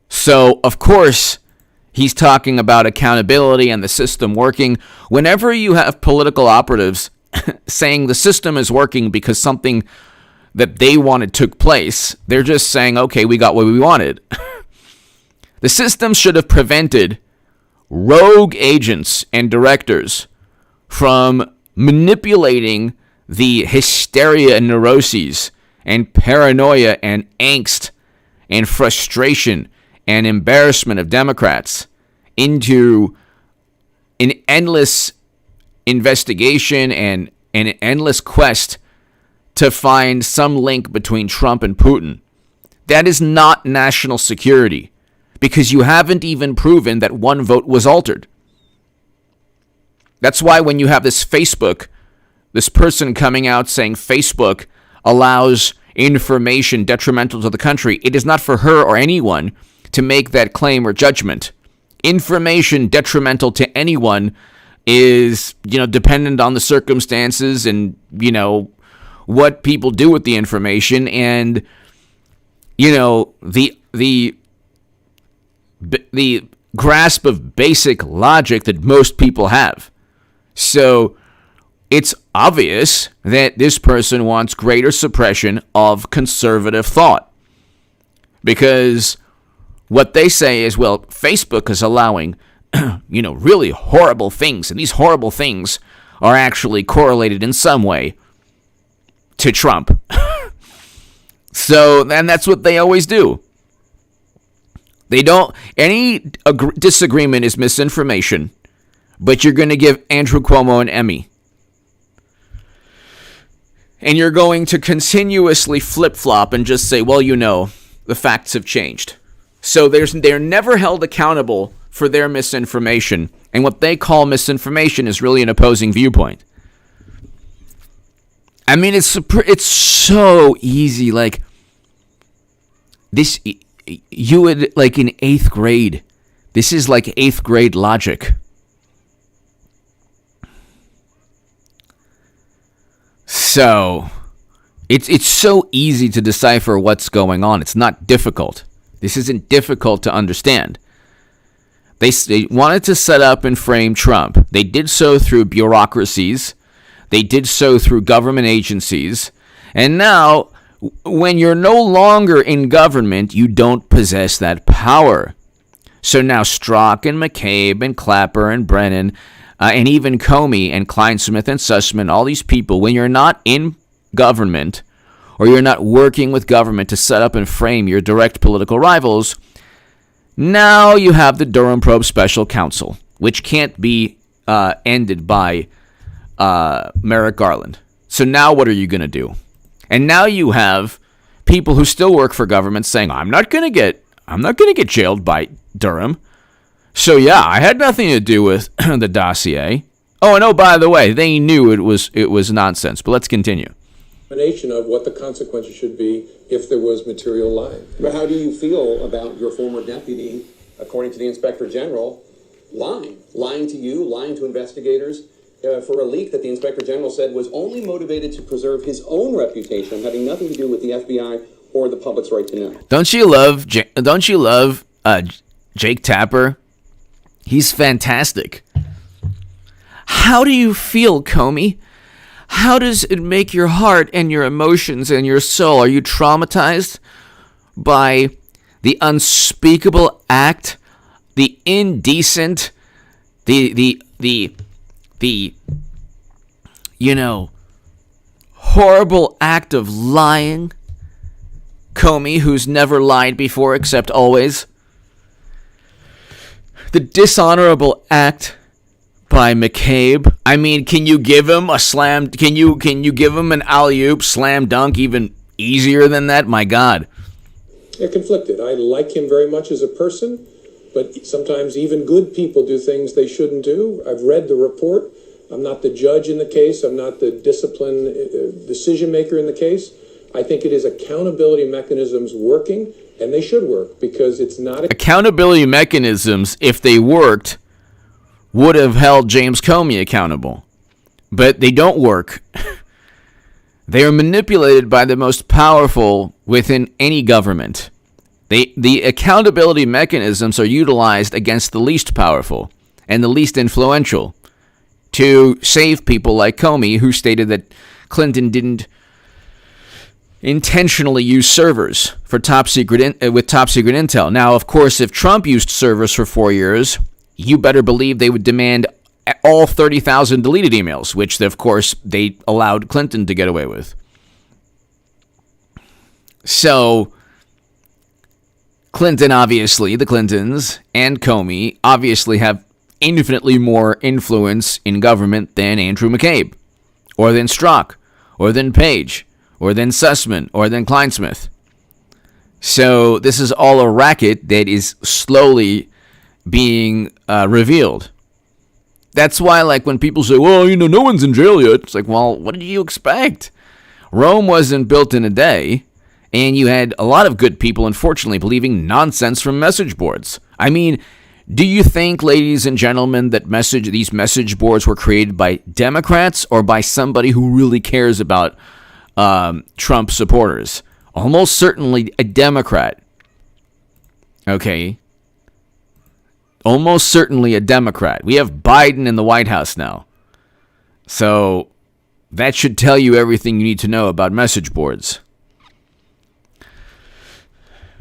Speaker 1: So, of course, he's talking about accountability and the system working. Whenever you have political operatives saying the system is working because something that they wanted took place, they're just saying, okay, we got what we wanted. The system should have prevented rogue agents and directors from manipulating the hysteria and neuroses and paranoia and angst and frustration and embarrassment of Democrats into an endless investigation and an endless quest to find some link between Trump and Putin. That is not national security, because you haven't even proven that one vote was altered. That's why when you have this person coming out saying Facebook allows information detrimental to the country, it is not for her or anyone to make that claim or judgment. Information detrimental to anyone is, dependent on the circumstances and, what people do with the information and, the grasp of basic logic that most people have. So it's obvious that this person wants greater suppression of conservative thought. Because what they say is, well, Facebook is allowing, really horrible things. And these horrible things are actually correlated in some way to Trump. So, and that's what they always do. Any disagreement is misinformation, but you're going to give Andrew Cuomo an Emmy. And you're going to continuously flip-flop and just say, well, the facts have changed. So they're never held accountable for their misinformation. And what they call misinformation is really an opposing viewpoint. I mean, it's so easy. Like, this, you would, like in 8th grade, this is like 8th grade logic. So, it's so easy to decipher what's going on. It's not difficult. This isn't difficult to understand. They wanted to set up and frame Trump. They did so through bureaucracies. They did so through government agencies. And now, when you're no longer in government, you don't possess that power. So now Strzok and McCabe and Clapper and Brennan and even Comey and Kleinsmith and Sussman, all these people, when you're not in government or you're not working with government to set up and frame your direct political rivals, now you have the Durham Probe Special Counsel, which can't be ended by Merrick Garland. So now what are you going to do? And now you have people who still work for government saying, I'm not going to get jailed by Durham. So yeah, I had nothing to do with the dossier. Oh, and by the way, they knew it was nonsense. But let's continue.
Speaker 5: Of what the consequences should be if there was material lying.
Speaker 6: But how do you feel about your former deputy, according to the Inspector General, lying to you, lying to investigators for a leak that the Inspector General said was only motivated to preserve his own reputation, having nothing to do with the FBI or the public's right to know? Don't you
Speaker 1: love Jake Tapper? He's fantastic. How do you feel, Comey? How does it make your heart and your emotions and your soul? Are you traumatized by the unspeakable act, the indecent, the horrible act of lying? Comey, who's never lied before except always. The dishonorable act by McCabe. I mean, can you give him a slam? Can you give him an alley-oop slam dunk even easier than that? My God.
Speaker 5: They're conflicted. I like him very much as a person, but sometimes even good people do things they shouldn't do. I've read the report. I'm not the judge in the case. I'm not the discipline decision maker in the case. I think it is accountability mechanisms working, and they should work because it's not...
Speaker 1: Accountability mechanisms, if they worked, would have held James Comey accountable. But they don't work. They are manipulated by the most powerful within any government. The accountability mechanisms are utilized against the least powerful and the least influential to save people like Comey, who stated that Clinton didn't intentionally use servers for with top secret intel. Now, of course, if Trump used servers for 4 years, you better believe they would demand all 30,000 deleted emails, which, of course, they allowed Clinton to get away with. So, Clinton, obviously, the Clintons and Comey obviously have infinitely more influence in government than Andrew McCabe, or than Strzok, or than Page, or than Sussman, or than Kleinsmith. So this is all a racket that is slowly being revealed. That's why, like, when people say, well, no one's in jail yet, it's like, well, what did you expect? Rome wasn't built in a day, and you had a lot of good people, unfortunately, believing nonsense from message boards. I mean, do you think, ladies and gentlemen, that these message boards were created by Democrats or by somebody who really cares about Trump supporters? Almost certainly a Democrat. Okay. Almost certainly a Democrat. We have Biden in the White House now. So that should tell you everything you need to know about message boards.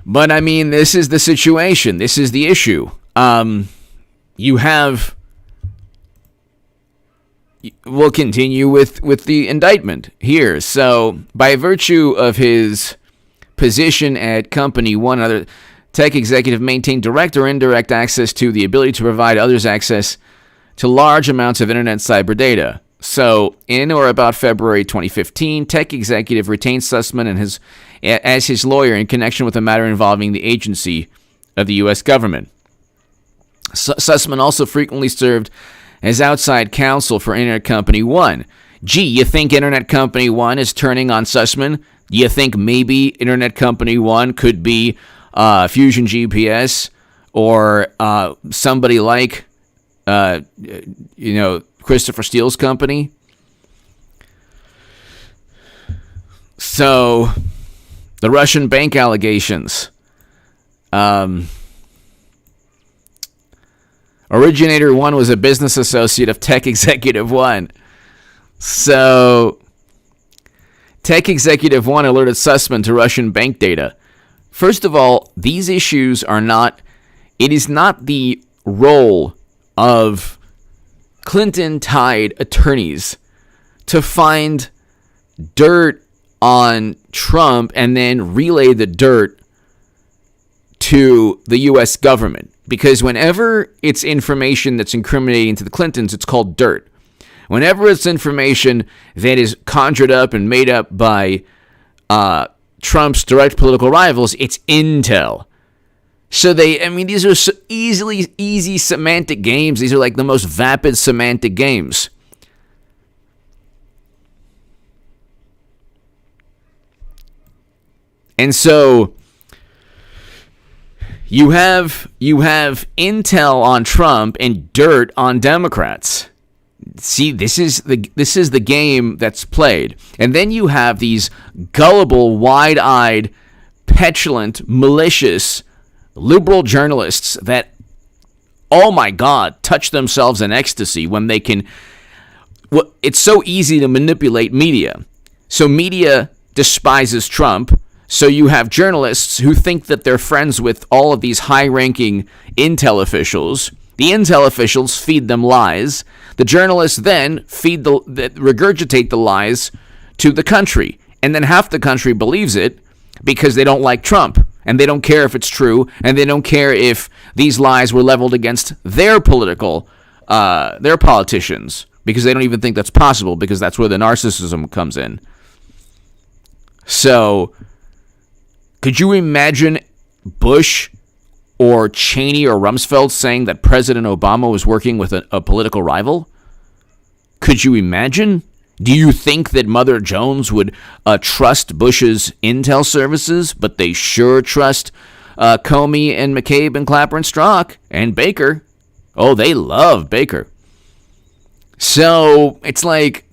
Speaker 1: But I mean, this is the situation. This is the issue. We'll continue with the indictment here. So by virtue of his position at Company One, another tech executive maintained direct or indirect access to the ability to provide others access to large amounts of internet cyber data. So in or about February 2015, tech executive retained Sussman as his lawyer in connection with a matter involving the agency of the U.S. government. Sussman also frequently served as outside counsel for Internet Company One. Gee, you think Internet Company One is turning on Sussman? You think maybe Internet Company One could be Fusion GPS or somebody like, Christopher Steele's company? So, the Russian bank allegations. Originator 1 was a business associate of Tech Executive 1. So, Tech Executive 1 alerted Sussman to Russian bank data. First of all, these issues it is not the role of Clinton-tied attorneys to find dirt on Trump and then relay the dirt to the U.S. government. Because whenever it's information that's incriminating to the Clintons, it's called dirt. Whenever it's information that is conjured up and made up by Trump's direct political rivals, it's intel. So these are so easy semantic games. These are like the most vapid semantic games. And so you have intel on Trump and dirt on Democrats. See, this is the game that's played. And then you have these gullible, wide-eyed, petulant, malicious, liberal journalists that, oh my God, touch themselves in ecstasy when they can. Well, it's so easy to manipulate media. So media despises Trump. So you have journalists who think that they're friends with all of these high-ranking intel officials. The intel officials feed them lies. The journalists then regurgitate the lies to the country. And then half the country believes it because they don't like Trump. And they don't care if it's true. And they don't care if these lies were leveled against their politicians. Because they don't even think that's possible, because that's where the narcissism comes in. So, could you imagine Bush or Cheney or Rumsfeld saying that President Obama was working with a political rival? Could you imagine? Do you think that Mother Jones would trust Bush's intel services? But they sure trust Comey and McCabe and Clapper and Strzok and Baker. Oh, they love Baker. So it's like,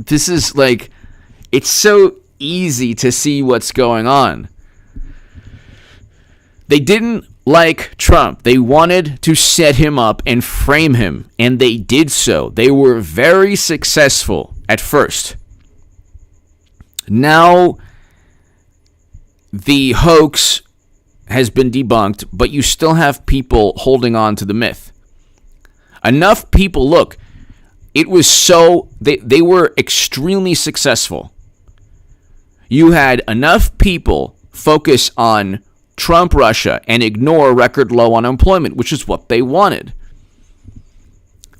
Speaker 1: it's so easy to see what's going on. They didn't like Trump. They wanted to set him up and frame him, and they did so. They were very successful at first. Now, the hoax has been debunked, but you still have people holding on to the myth. Enough people, look, it was so, they were extremely successful. You had enough people focus on Trump Russia and ignore record low unemployment, which is what they wanted.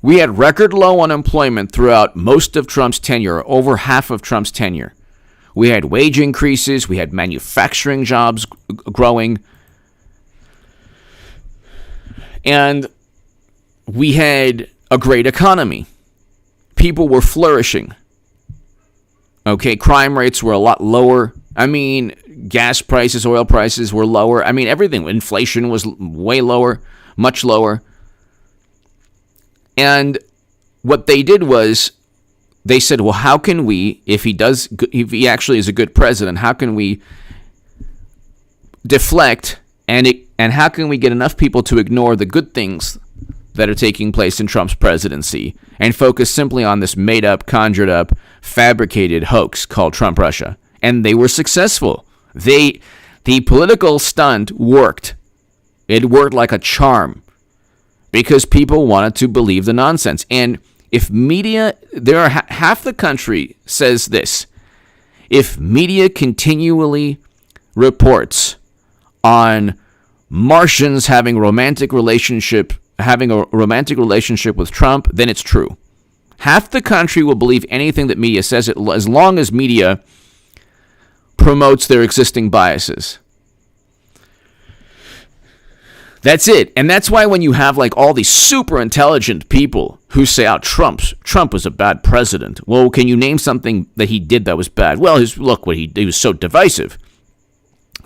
Speaker 1: We had record low unemployment throughout most of Trump's tenure, over half of Trump's tenure. We had wage increases, we had manufacturing jobs growing, and we had a great economy. People were flourishing. Okay, crime rates were a lot lower. I mean, gas prices, oil prices were lower. I mean, everything. Inflation was way lower, much lower. And what they did was they said, well, how can we, if he actually is a good president, how can we deflect and how can we get enough people to ignore the good things that are taking place in Trump's presidency and focus simply on this made-up, conjured-up, fabricated hoax called Trump Russia? And they were successful. The political stunt worked. It worked like a charm because people wanted to believe the nonsense. And if media, half the country says this: if media continually reports on Martians having a romantic relationship with Trump, then it's true. Half the country will believe anything that media says, as long as media promotes their existing biases. That's it. And that's why when you have like all these super intelligent people who say, oh, Trump was a bad president. Well, can you name something that he did that was bad? Well, he was so divisive.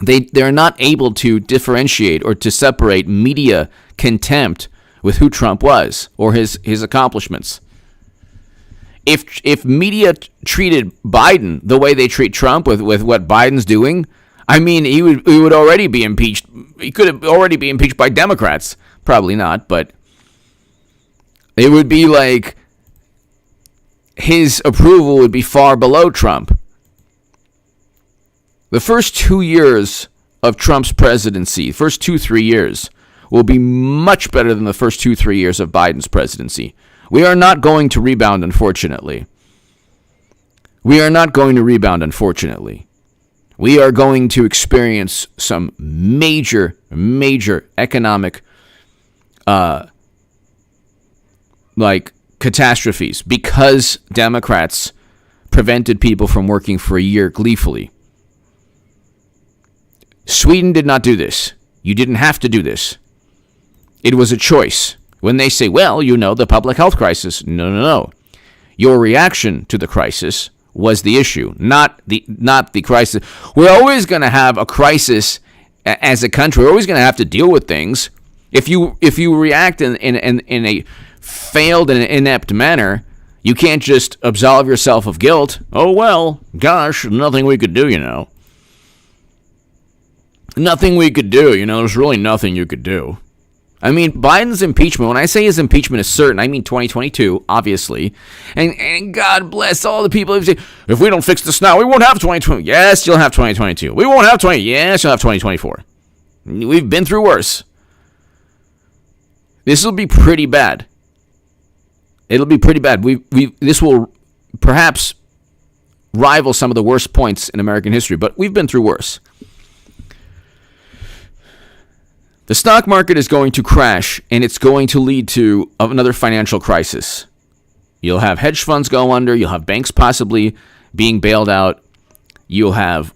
Speaker 1: They're not able to differentiate or to separate media contempt with who Trump was or his accomplishments. If media treated Biden the way they treat Trump with what Biden's doing, I mean, he would already be impeached. He could already be impeached by Democrats. Probably not, but it would be like his approval would be far below Trump. The first 2 years of Trump's presidency, first 2-3 years, will be much better than the first 2-3 years of Biden's presidency. We are not going to rebound, unfortunately. We are going to experience some major economic catastrophes because Democrats prevented people from working for a year gleefully. Sweden did not do this. You didn't have to do this. It was a choice. When they say, well, the public health crisis. No. Your reaction to the crisis was the issue, not the crisis. We're always going to have a crisis as a country. We're always going to have to deal with things. If you react in a failed and inept manner, you can't just absolve yourself of guilt. Oh, well, gosh, nothing we could do, Nothing we could do, there's really nothing you could do. I mean, Biden's impeachment, when I say his impeachment is certain, I mean 2022, obviously. And God bless all the people who say, if we don't fix this now, we won't have 2020. Yes, you'll have 2022. We won't have 20. Yes, you'll have 2024. We've been through worse. This will be pretty bad. It'll be pretty bad. This will perhaps rival some of the worst points in American history, but we've been through worse. The stock market is going to crash, and it's going to lead to another financial crisis. You'll have hedge funds go under. You'll have banks possibly being bailed out. You'll have,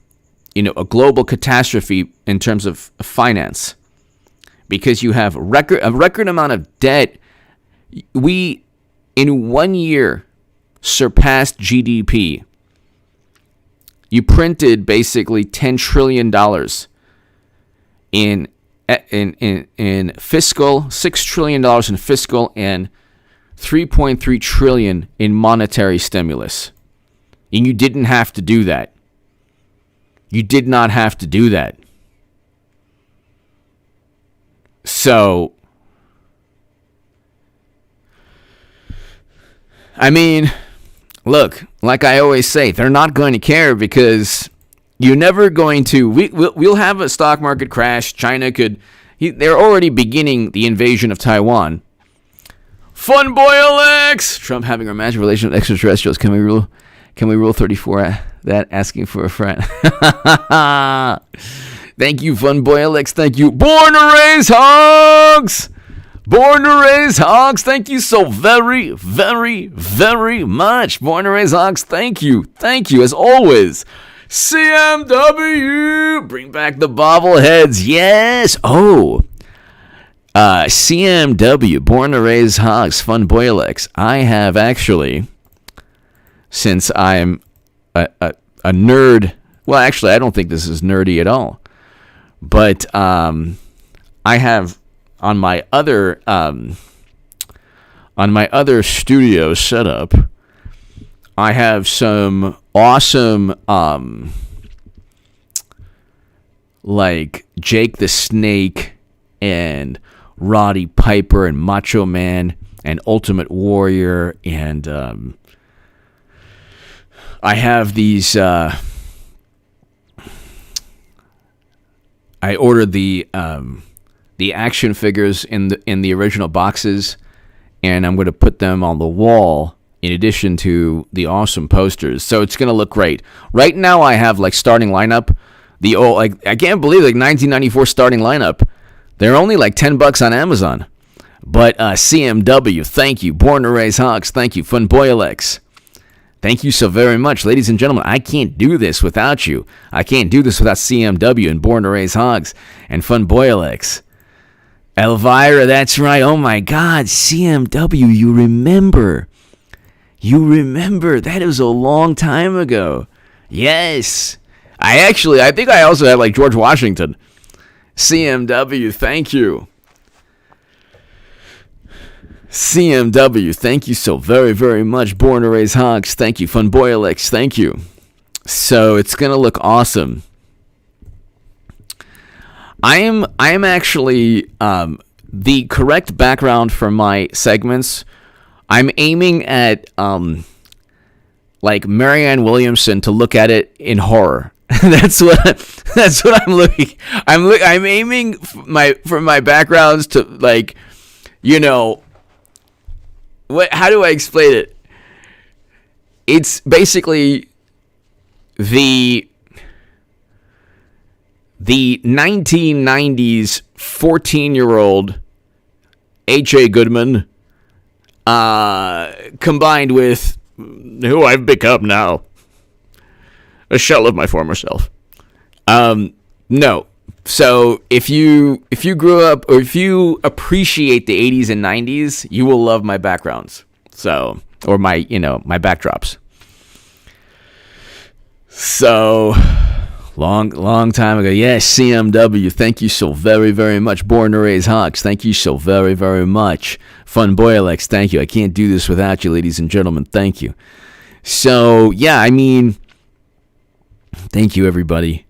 Speaker 1: a global catastrophe in terms of finance because you have a record amount of debt. We, in 1 year, surpassed GDP. You printed basically $10 trillion in fiscal, $6 trillion in fiscal, and $3.3 trillion in monetary stimulus. And you didn't have to do that. You did not have to do that. So, I mean, look, like I always say, they're not going to care because you're never going to. We'll have a stock market crash. China could. They're already beginning the invasion of Taiwan. Sundboell X. Trump having a romantic relationship with extraterrestrials. Can we rule 34 that asking for a friend? Thank you, Sundboell X. Thank you. Born to raise hogs. Born to raise hogs. Thank you so very, very, very much. Born to raise hogs. Thank you. Thank you as always. CMW, bring back the bobbleheads, yes. Oh, CMW, Born to Raise Hogs, Sundboell X. I have actually, since I'm a nerd. Well, actually, I don't think this is nerdy at all. But I have on my other studio setup, I have some awesome like Jake the Snake and Roddy Piper and Macho Man and Ultimate Warrior, and I have these. I ordered the action figures in the original boxes, and I'm going to put them on the wall in addition to the awesome posters. So it's going to look great. Right now, I have like starting lineup. The old, like, I can't believe, like, 1994 starting lineup. They're only like $10 on Amazon. But CMW, thank you. Born to Raise Hogs, thank you. Funboilex, thank you so very much. Ladies and gentlemen, I can't do this without you. I can't do this without CMW and Born to Raise Hogs and Funboilex. Elvira, that's right. Oh my God, CMW, you remember. You remember. That was a long time ago. Yes. I think I also had like George Washington. CMW, thank you. CMW, thank you so very, very much. Born to Raise Hogs, thank you. Funboilex, thank you. So it's going to look awesome. I am actually the correct background for my segments. I'm aiming at like Marianne Williamson to look at it in horror. That's what I'm looking. I'm aiming for my backgrounds to, like, you know, how do I explain it? It's basically the 1990s 14-year-old H.A. Goodman combined with who I've become now. A shell of my former self. No. So if you grew up, or if you appreciate the 80s and 90s, you will love my backgrounds. So, or my backdrops. So, long time ago. Yes, CMW, thank you so very, very much. Born to Raise Hogs, thank you so very, very much. Funboilex, thank you. I can't do this without you, ladies and gentlemen. Thank you. So, yeah, I mean, thank you, everybody.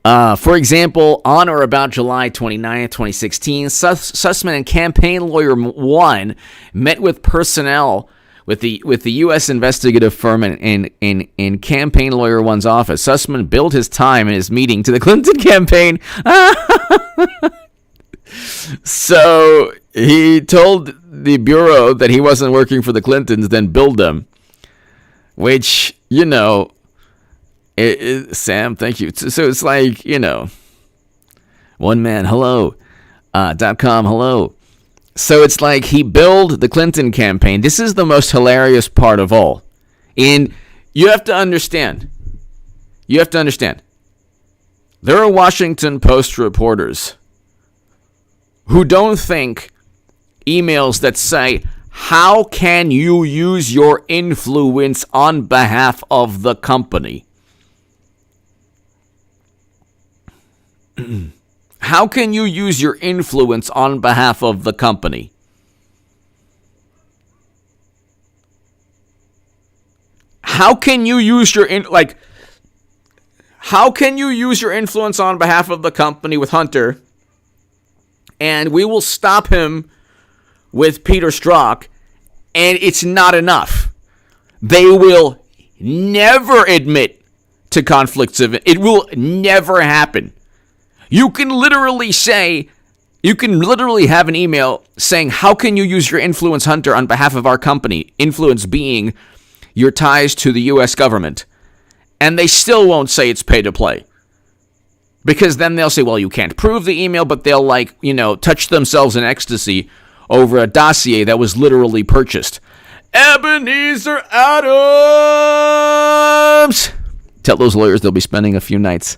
Speaker 1: For example, on or about July 29th, 2016, Sussman and campaign lawyer 1 met with personnel with the U.S. investigative firm in campaign lawyer 1's office. Sussman billed his time in his meeting to the Clinton campaign. So he told the bureau that he wasn't working for the Clintons, then billed them, which, you know, Sam, thank you. So it's like, you know, one man, hello, .com, hello. So it's like he billed the Clinton campaign. This is the most hilarious part of all. And you have to understand. There are Washington Post reporters who don't think emails that say, how can you use your influence on behalf of the company? How can you use your influence on behalf of the company? How can you use your how can you use your influence on behalf of the company with Hunter, and we will stop him with Peter Strzok, and it's not enough? They will never admit to conflicts of it. It will never happen. You can literally have an email saying, how can you use your influence, Hunter, on behalf of our company? Influence being your ties to the U.S. government. And they still won't say it's pay to play. Because then they'll say, well, you can't prove the email, but they'll touch themselves in ecstasy over a dossier that was literally purchased. Ebenezer Adams! Tell those lawyers they'll be spending a few nights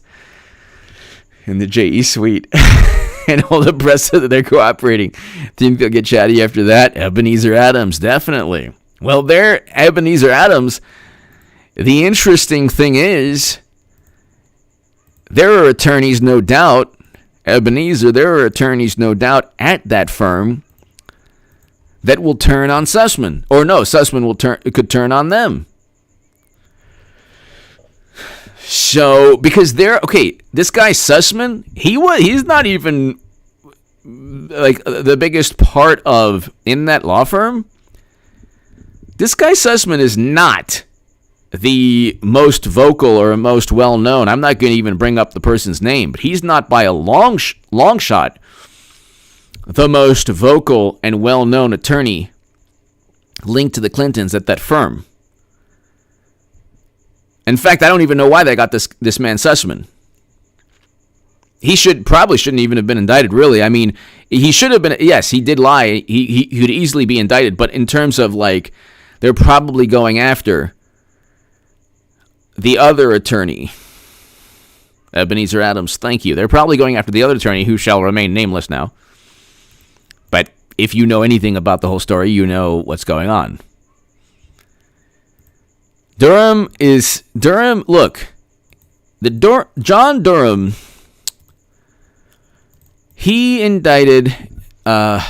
Speaker 1: in the JE suite, and all the press that they're cooperating. Think they'll get chatty after that? Ebenezer Adams, definitely. Well, there, Ebenezer Adams, the interesting thing is, there are attorneys, no doubt, Ebenezer, there are attorneys, no doubt, at that firm that will turn on Sussman. Or no, Sussman could turn on them. So, because this guy Sussman, he's not even like the biggest part in that law firm. This guy Sussman is not the most vocal or most well-known. I'm not going to even bring up the person's name, but he's not by a long shot the most vocal and well-known attorney linked to the Clintons at that firm. In fact, I don't even know why they got this man Sussman. He probably shouldn't even have been indicted, really. I mean, he should have been. Yes, he did lie. He could easily be indicted, but in terms of like, they're probably going after the other attorney, Ebenezer Adams. Thank you. They're probably going after the other attorney, who shall remain nameless now. But if you know anything about the whole story, you know what's going on. Durham. Look, John Durham. He indicted the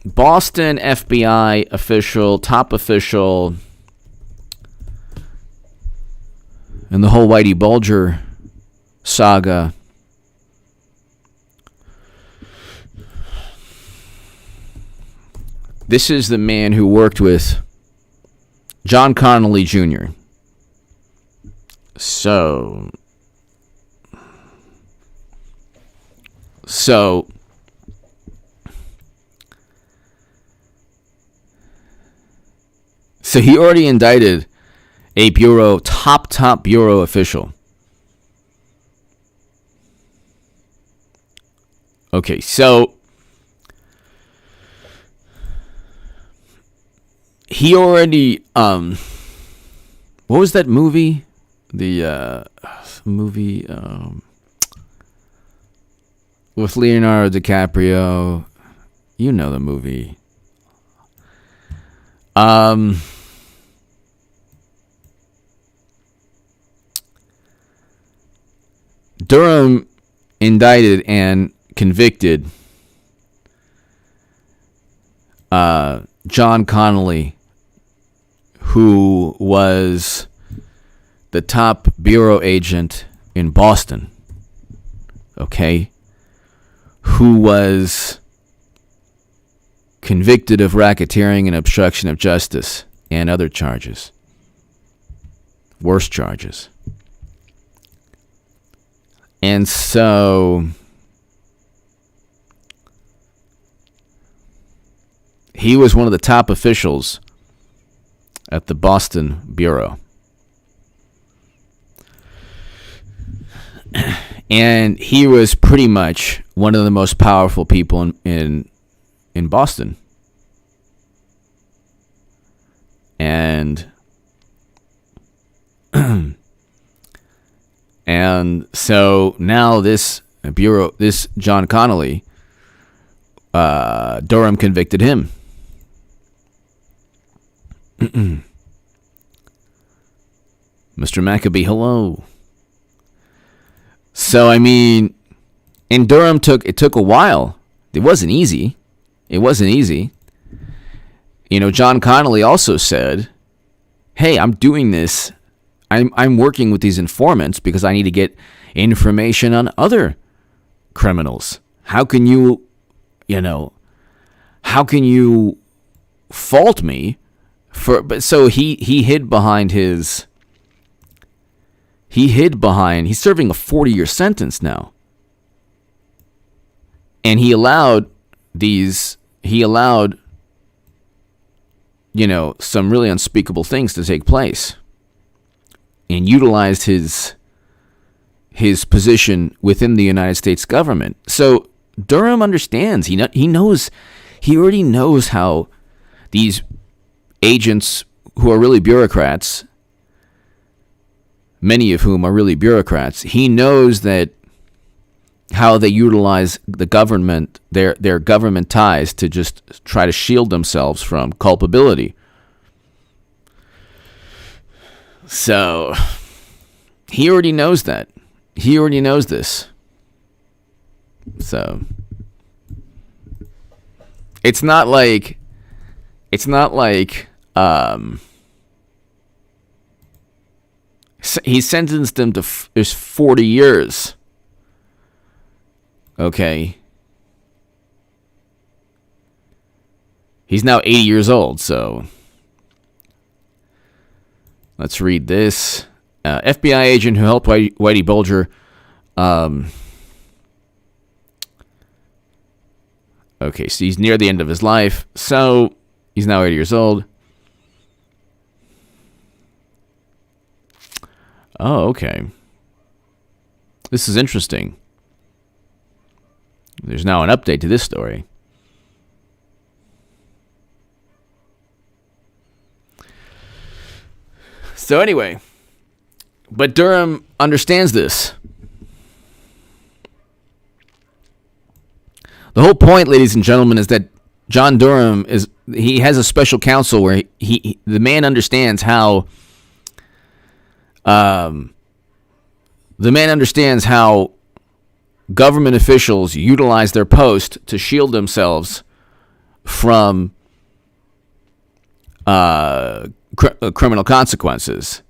Speaker 1: Boston FBI top official, in the whole Whitey Bulger saga. This is the man who worked with John Connolly Jr. So he already indicted a top bureau official. Okay, so he already, what was that movie? The movie with Leonardo DiCaprio. You know the movie. Durham indicted and convicted John Connolly, who was the top bureau agent in Boston, okay, who was convicted of racketeering and obstruction of justice and other charges, worse charges. And so he was one of the top officials at the Boston Bureau. And he was pretty much one of the most powerful people in Boston. And and so now this John Connolly, Durham convicted him. Mr. Maccabee, hello. So, I mean, and Durham took a while. It wasn't easy. You know, John Connolly also said, hey, I'm doing this. I'm working with these informants because I need to get information on other criminals. How can you fault me for? But so he hid behind. He's serving a 40-year sentence now. And he allowed some really unspeakable things to take place, and utilized his position within the United States government. So Durham understands. He already knows how these agents, who are really bureaucrats, many of whom are really bureaucrats, he knows that how they utilize the government, their government ties, to just try to shield themselves from culpability So he already knows that. He already knows this. So it's not like he sentenced him to 40 years. Okay. He's now 80 years old, so let's read this. FBI agent who helped Whitey Bulger. Okay, so he's near the end of his life. So he's now 80 years old. Oh, okay. This is interesting. There's now an update to this story. So anyway, but Durham understands this. The whole point, ladies and gentlemen, is that John Durham he has a special counsel where the man understands how government officials utilize their post to shield themselves from criminal consequences.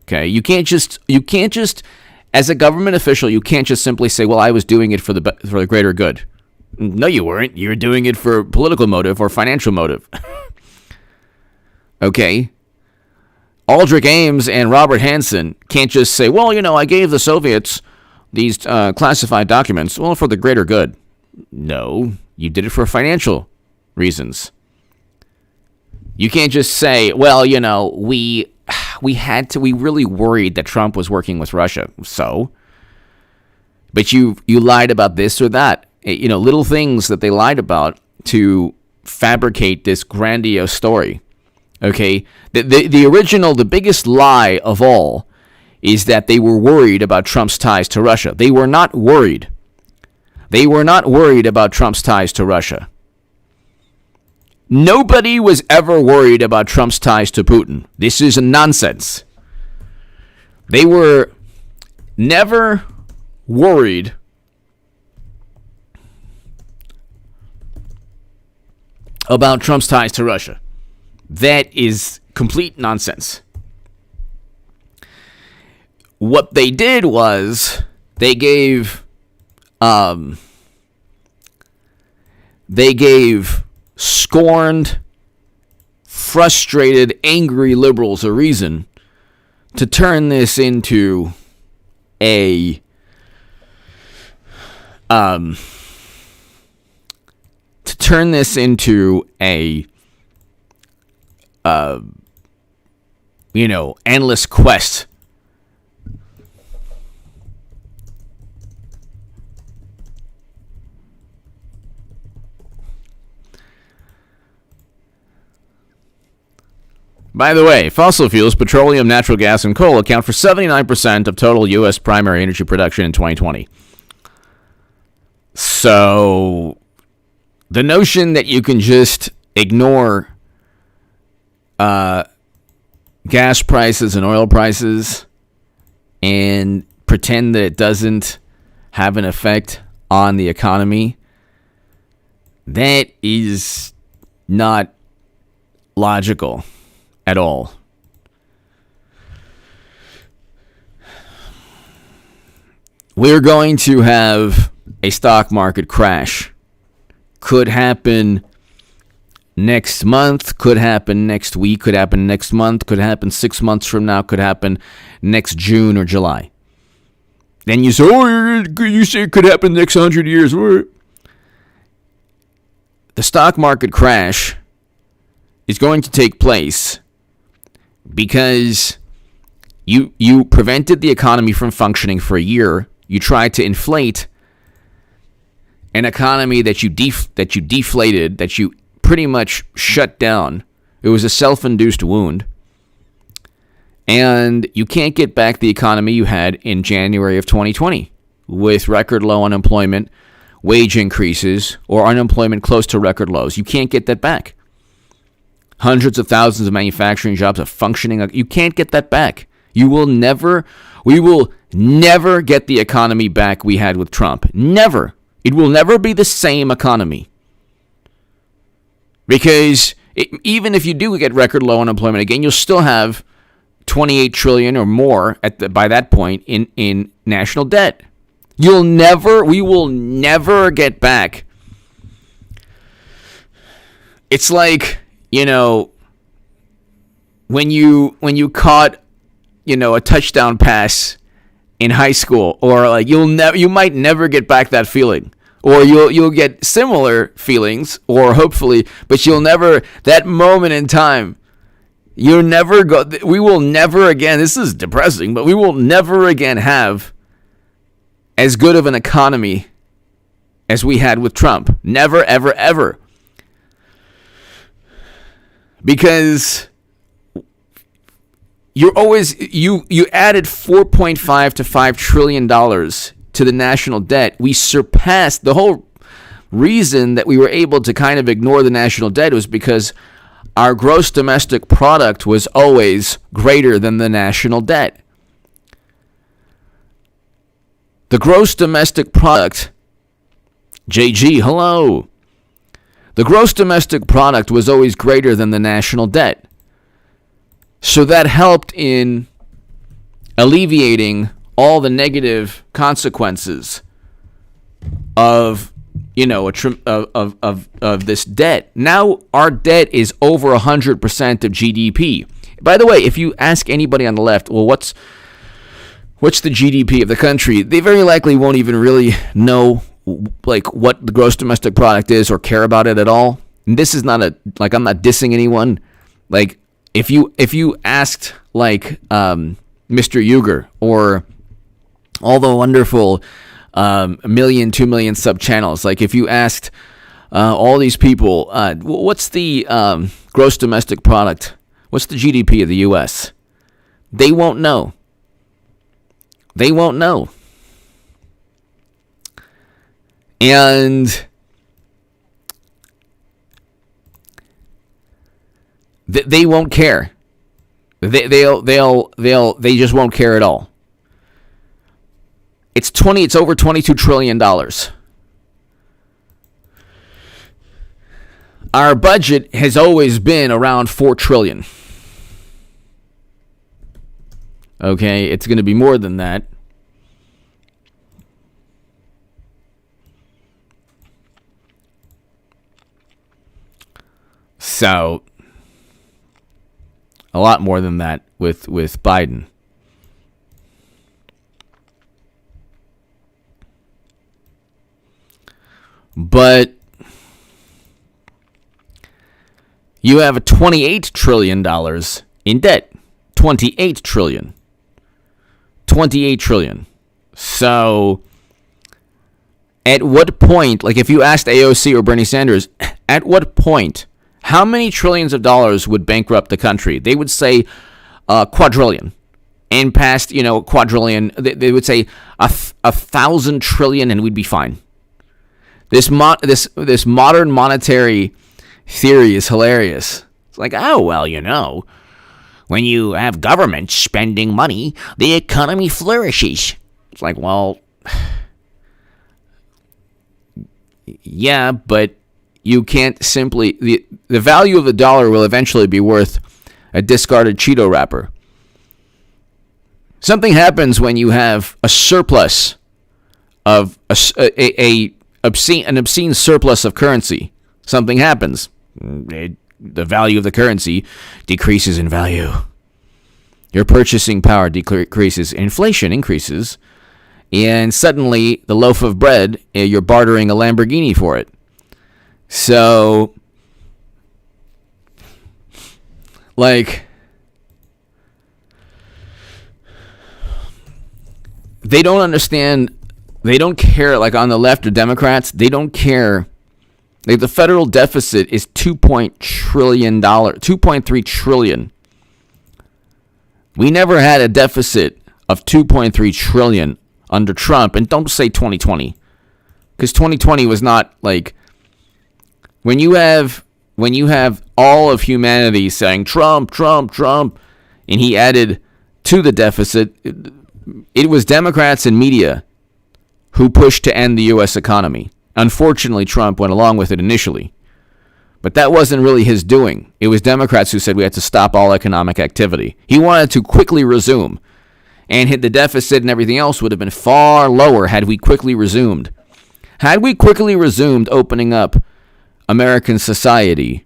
Speaker 1: Okay, you can't just as a government official, you can't just simply say, "Well, I was doing it for the greater good." No, you weren't. You were doing it for political motive or financial motive. Okay. Aldrich Ames and Robert Hansen can't just say, "Well, I gave the Soviets these classified documents, well, for the greater good." No, you did it for financial reasons. You can't just say, "Well, we really worried that Trump was working with Russia." So, but you lied about this or that. Little things that they lied about to fabricate this grandiose story. Okay, the original, the biggest lie of all is that they were worried about Trump's ties to Russia. They were not worried. They were not worried about Trump's ties to Russia. Nobody was ever worried about Trump's ties to Putin. This is nonsense. They were never worried about Trump's ties to Russia. That is complete nonsense. What they did was they gave scorned, frustrated, angry liberals a reason to turn this into a endless quest. By the way, fossil fuels, petroleum, natural gas, and coal account for 79% of total U.S. primary energy production in 2020. So, the notion that you can just ignore gas prices and oil prices and pretend that it doesn't have an effect on the economy, that is not logical at all. We're going to have a stock market crash. Could happen next month, could happen next week, could happen next month, could happen 6 months from now, could happen next June or July. Then you say, you say it could happen next 100 years. The stock market crash is going to take place because you prevented the economy from functioning for a year. You tried to inflate an economy that you deflated, that you pretty much shut down. It was a self-induced wound. And you can't get back the economy you had in January of 2020 with record low unemployment, wage increases, or unemployment close to record lows. You can't get that back. Hundreds of thousands of manufacturing jobs are functioning. You can't get that back. We will never get the economy back we had with Trump. Never. It will never be the same economy. Because even if you do get record low unemployment again, you'll still have 28 trillion or more by that point in national debt. We will never get back. It's like, when you caught, a touchdown pass in high school, or like you might never get back that feeling, or you'll get similar feelings, or hopefully, but you'll never, that moment in time, we will never again, this is depressing, but we will never again have as good of an economy as we had with Trump. Never, ever, ever. Because you added $4.5 to $5 trillion to the national debt. We surpassed, the whole reason that we were able to kind of ignore the national debt was because our gross domestic product was always greater than the national debt. The gross domestic product, JG, hello. The gross domestic product was always greater than the national debt. So that helped in alleviating all the negative consequences of of this debt. Now our debt is over 100% of GDP. By the way, if you ask anybody on the left, well, what's the GDP of the country, they very likely won't even really know like what the gross domestic product is or care about it at all. And this is not I'm not dissing anyone. Like if you asked like Mr. Uyghur or all the wonderful 1 million, 2 million sub channels, like if you asked all these people, what's the gross domestic product? What's the GDP of the U.S.? They won't know. They won't know. And they won't care. They just won't care at all. It's over $22 trillion. Our budget has always been around $4 trillion. Okay, it's going to be more than that. So, a lot more than that with Biden. But you have a $28 trillion in debt. $28 trillion. $28 trillion. So, at what point, like if you asked AOC or Bernie Sanders, at what point, how many trillions of dollars would bankrupt the country? They would say quadrillion. And past, quadrillion, they would say 1,000 trillion and we'd be fine. This modern monetary theory is hilarious. It's like, oh, well, when you have government spending money, the economy flourishes. It's like, well, yeah, but you can't simply... The value of the dollar will eventually be worth a discarded Cheeto wrapper. Something happens when you have a surplus of an obscene surplus of currency. Something happens. The value of the currency decreases in value. Your purchasing power decreases. Inflation increases. And suddenly, the loaf of bread, you're bartering a Lamborghini for it. So, they don't understand, they don't care, like on the left or Democrats, they don't care. Like the federal deficit is $2.3 trillion. We never had a deficit of $2.3 trillion under Trump, and don't say 2020, because 2020 was not like when you have all of humanity saying Trump, Trump, Trump, and he added to the deficit, it was Democrats and media who pushed to end the U.S. economy. Unfortunately, Trump went along with it initially. But that wasn't really his doing. It was Democrats who said we had to stop all economic activity. He wanted to quickly resume. And the deficit and everything else would have been far lower had we quickly resumed. Had we quickly resumed opening up American society,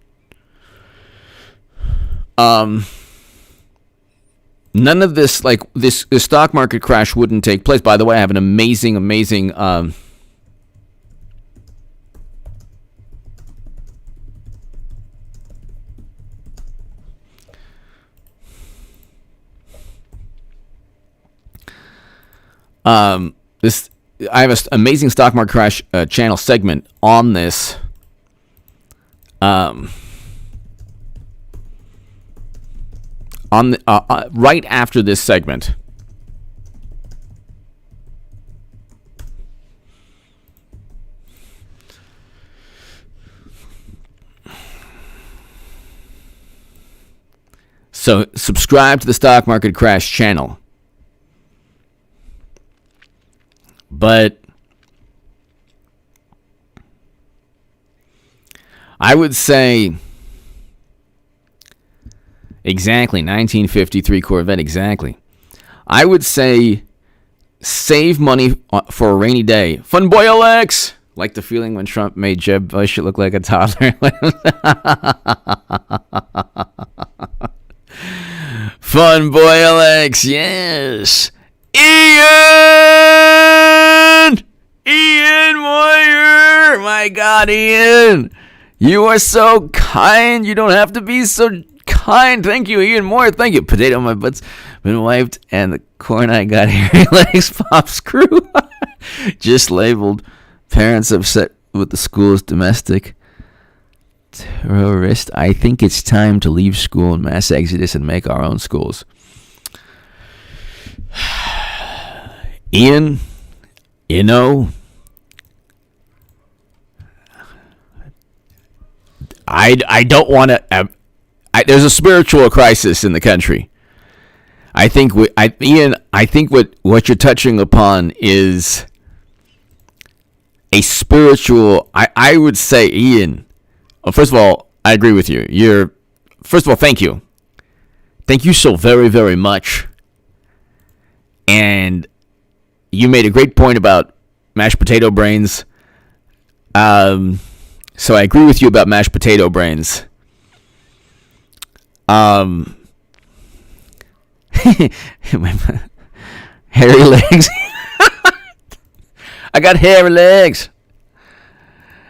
Speaker 1: none of this, like this stock market crash wouldn't take place. By the way, I have an amazing I have an amazing stock market crash channel segment on this. Right after this segment. So subscribe to the Stock Market Crash channel. But I would say exactly 1953 Corvette, exactly. I would say save money for a rainy day. Sundboell X! Like the feeling when Trump made Jeb Bush look like a toddler. Sundboell X, yes. Ian Moyer! My God, Ian! You are so kind. You don't have to be so kind. Thank you, Ian Moyer. Thank you. Potato, my butt's been wiped, and the corn I got hairy legs pop screw. Just labeled. Parents upset with the school's domestic terrorist. I think it's time to leave school in mass exodus and make our own schools. Ian, you know, I don't want to. There's a spiritual crisis in the country. Ian, I think what you're touching upon is a spiritual. I would say, Ian. Well, first of all, I agree with you. First of all, thank you. Thank you so very, very much. And you made a great point about mashed potato brains. So I agree with you about mashed potato brains. Hairy legs. I got hairy legs.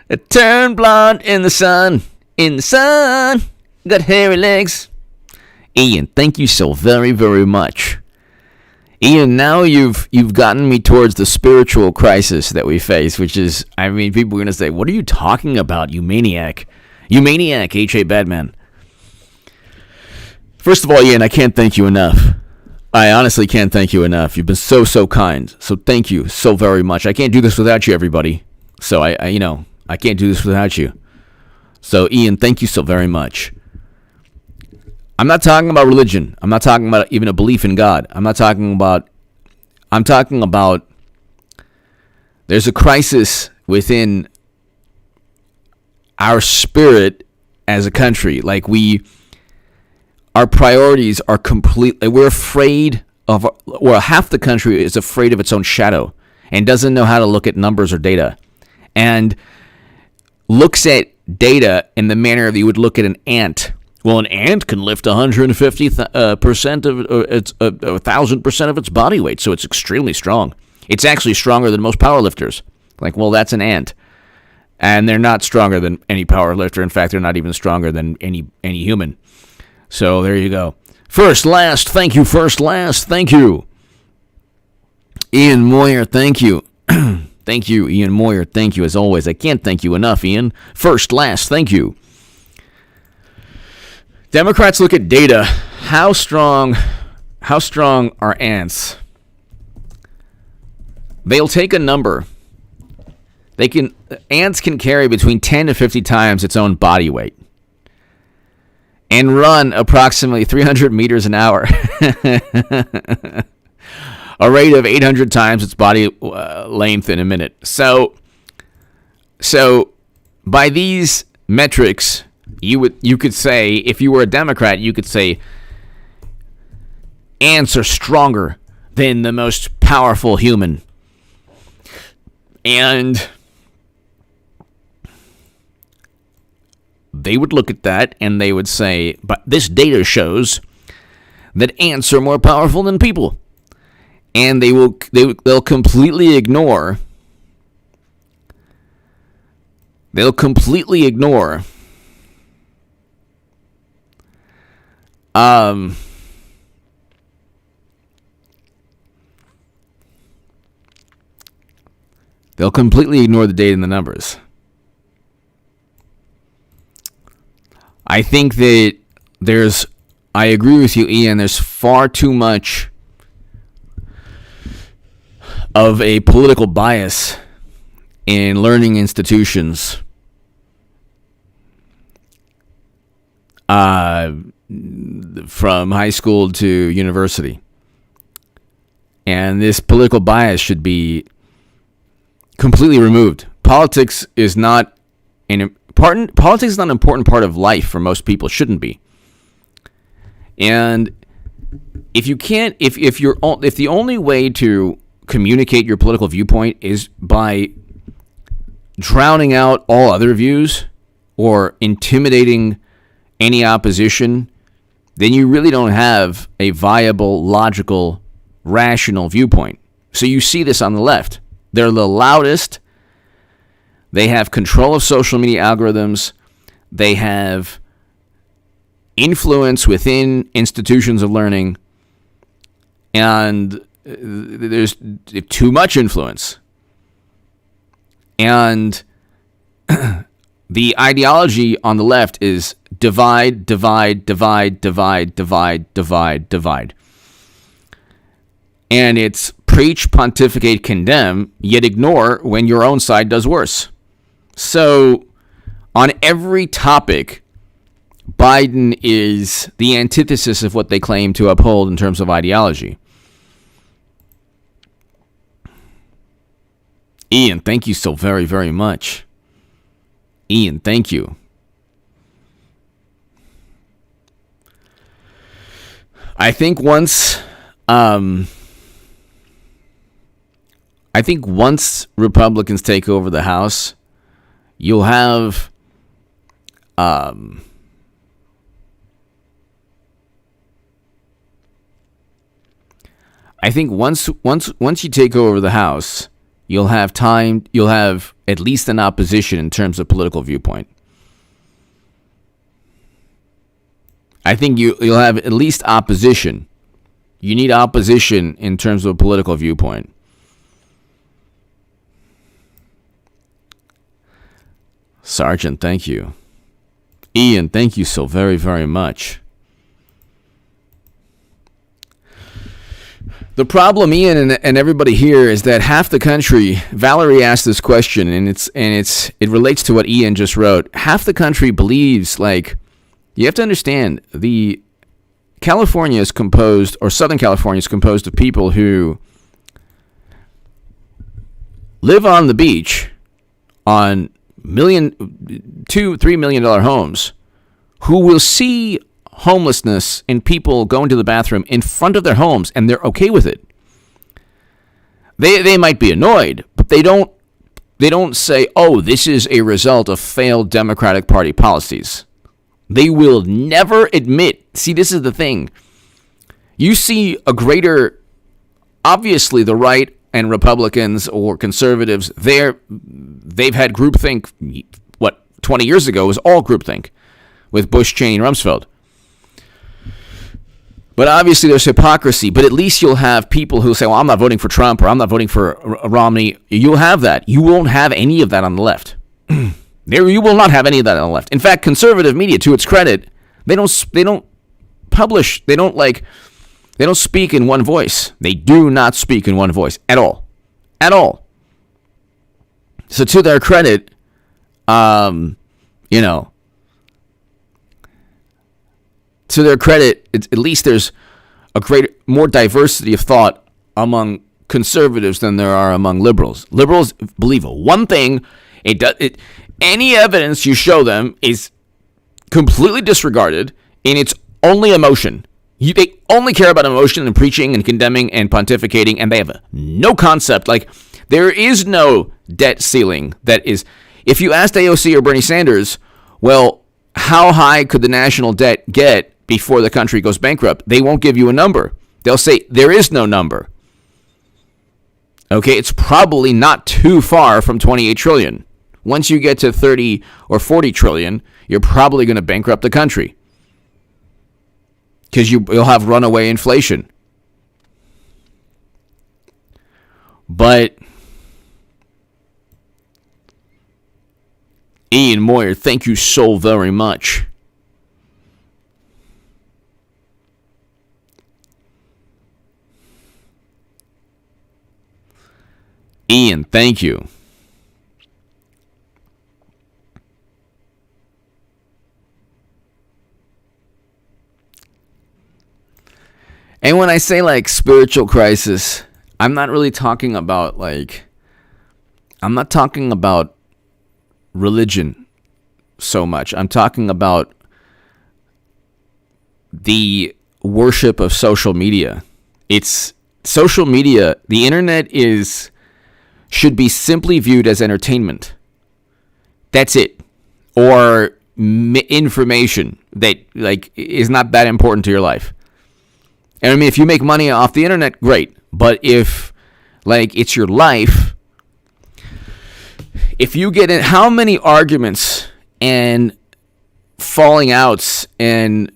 Speaker 1: It turned blonde in the sun. In the sun. Got hairy legs. Ian, thank you so very, very much. Ian, now you've gotten me towards the spiritual crisis that we face, which is, I mean, people are going to say, what are you talking about, you maniac? You maniac, H.A. Badman. First of all, Ian, I can't thank you enough. I honestly can't thank you enough. You've been so, so kind. So thank you so very much. I can't do this without you, everybody. So I can't do this without you. So Ian, thank you so very much. I'm not talking about religion. I'm not talking about even a belief in God. I'm talking about there's a crisis within our spirit as a country. Like our priorities are completely, we're afraid of, well, half the country is afraid of its own shadow and doesn't know how to look at numbers or data, and looks at data in the manner that you would look at an ant. Well, an ant can lift 150% of 1,000% of its body weight, so it's extremely strong. It's actually stronger than most power lifters. Like, well, that's an ant, and they're not stronger than any power lifter. In fact, they're not even stronger than any human. So there you go. First, last, thank you. First, last, thank you. Ian Moyer, thank you. Thank you, Ian Moyer. Thank you as always. I can't thank you enough, Ian. First, last, thank you. Democrats look at data. How strong are ants? They'll take a number. Ants can carry between 10 to 50 times its own body weight. and run approximately 300 meters an hour, a rate of 800 times its body length in a minute. So by these metrics, you could say, if you were a Democrat, you could say ants are stronger than the most powerful human. And they would look at that and they would say, but this data shows that ants are more powerful than people. And they'll completely ignore They'll completely ignore the data and the numbers. I think that I agree with you, Ian, there's far too much of a political bias in learning institutions from high school to university. And this political bias should be completely removed. Politics is not an important part of life for most people. Shouldn't be. And if the only way to communicate your political viewpoint is by drowning out all other views or intimidating any opposition, then you really don't have a viable, logical, rational viewpoint. So you see this on the left. They're the loudest. They have control of social media algorithms. They have influence within institutions of learning. And there's too much influence. And the ideology on the left is divide, divide, divide, divide, divide, divide, divide. And it's preach, pontificate, condemn, yet ignore when your own side does worse. So on every topic, Biden is the antithesis of what they claim to uphold in terms of ideology. Ian, thank you so very, very much. Ian, thank you. I think once Republicans take over the House, you'll have I think once you take over the House, you'll have at least an opposition in terms of political viewpoint. I think you'll have at least opposition. You need opposition in terms of political viewpoint. Sergeant, thank you. Ian, thank you so very, very much. The problem, Ian, and everybody here, is that half the country. Valerie asked this question, and it relates to what Ian just wrote. Half the country believes, like, you have to understand, the California is composed, or Southern California is composed of people who live on the beach on $2-3 million homes, who will see homelessness and people going to the bathroom in front of their homes, and they're okay with it. They might be annoyed, but they don't say, "Oh, this is a result of failed Democratic Party policies." They will never admit. See, this is the thing. You see a greater, obviously, the right and Republicans or conservatives, they've had groupthink. 20 years ago was all groupthink with Bush, Cheney, and Rumsfeld. But obviously there's hypocrisy. But at least you'll have people who say, well, I'm not voting for Trump, or I'm not voting for Romney. You'll have that. You won't have any of that on the left. You will not have any of that on the left. In fact, conservative media, to its credit, they don't publish, they don't speak in one voice. They do not speak in one voice at all. At all. So to their credit, to their credit, at least there's more diversity of thought among conservatives than there are among liberals. Liberals believe one thing. Any evidence you show them is completely disregarded, and it's only emotion. They only care about emotion and preaching and condemning and pontificating, and they have no concept. Like, there is no debt ceiling that is. If you asked AOC or Bernie Sanders, well, how high could the national debt get before the country goes bankrupt? They won't give you a number. They'll say there is no number. Okay, it's probably not too far from 28 trillion. Once you get to 30 or 40 trillion, you're probably going to bankrupt the country because you'll have runaway inflation. But Ian Moyer, thank you so very much. Ian, thank you. And when I say like spiritual crisis, I'm not really talking about I'm not talking about religion so much. I'm talking about the worship of social media. It's social media. The internet should be simply viewed as entertainment. That's it. Or information that is not that important to your life. And I mean, if you make money off the internet, great. But if it's your life, if you get in, how many arguments and falling outs and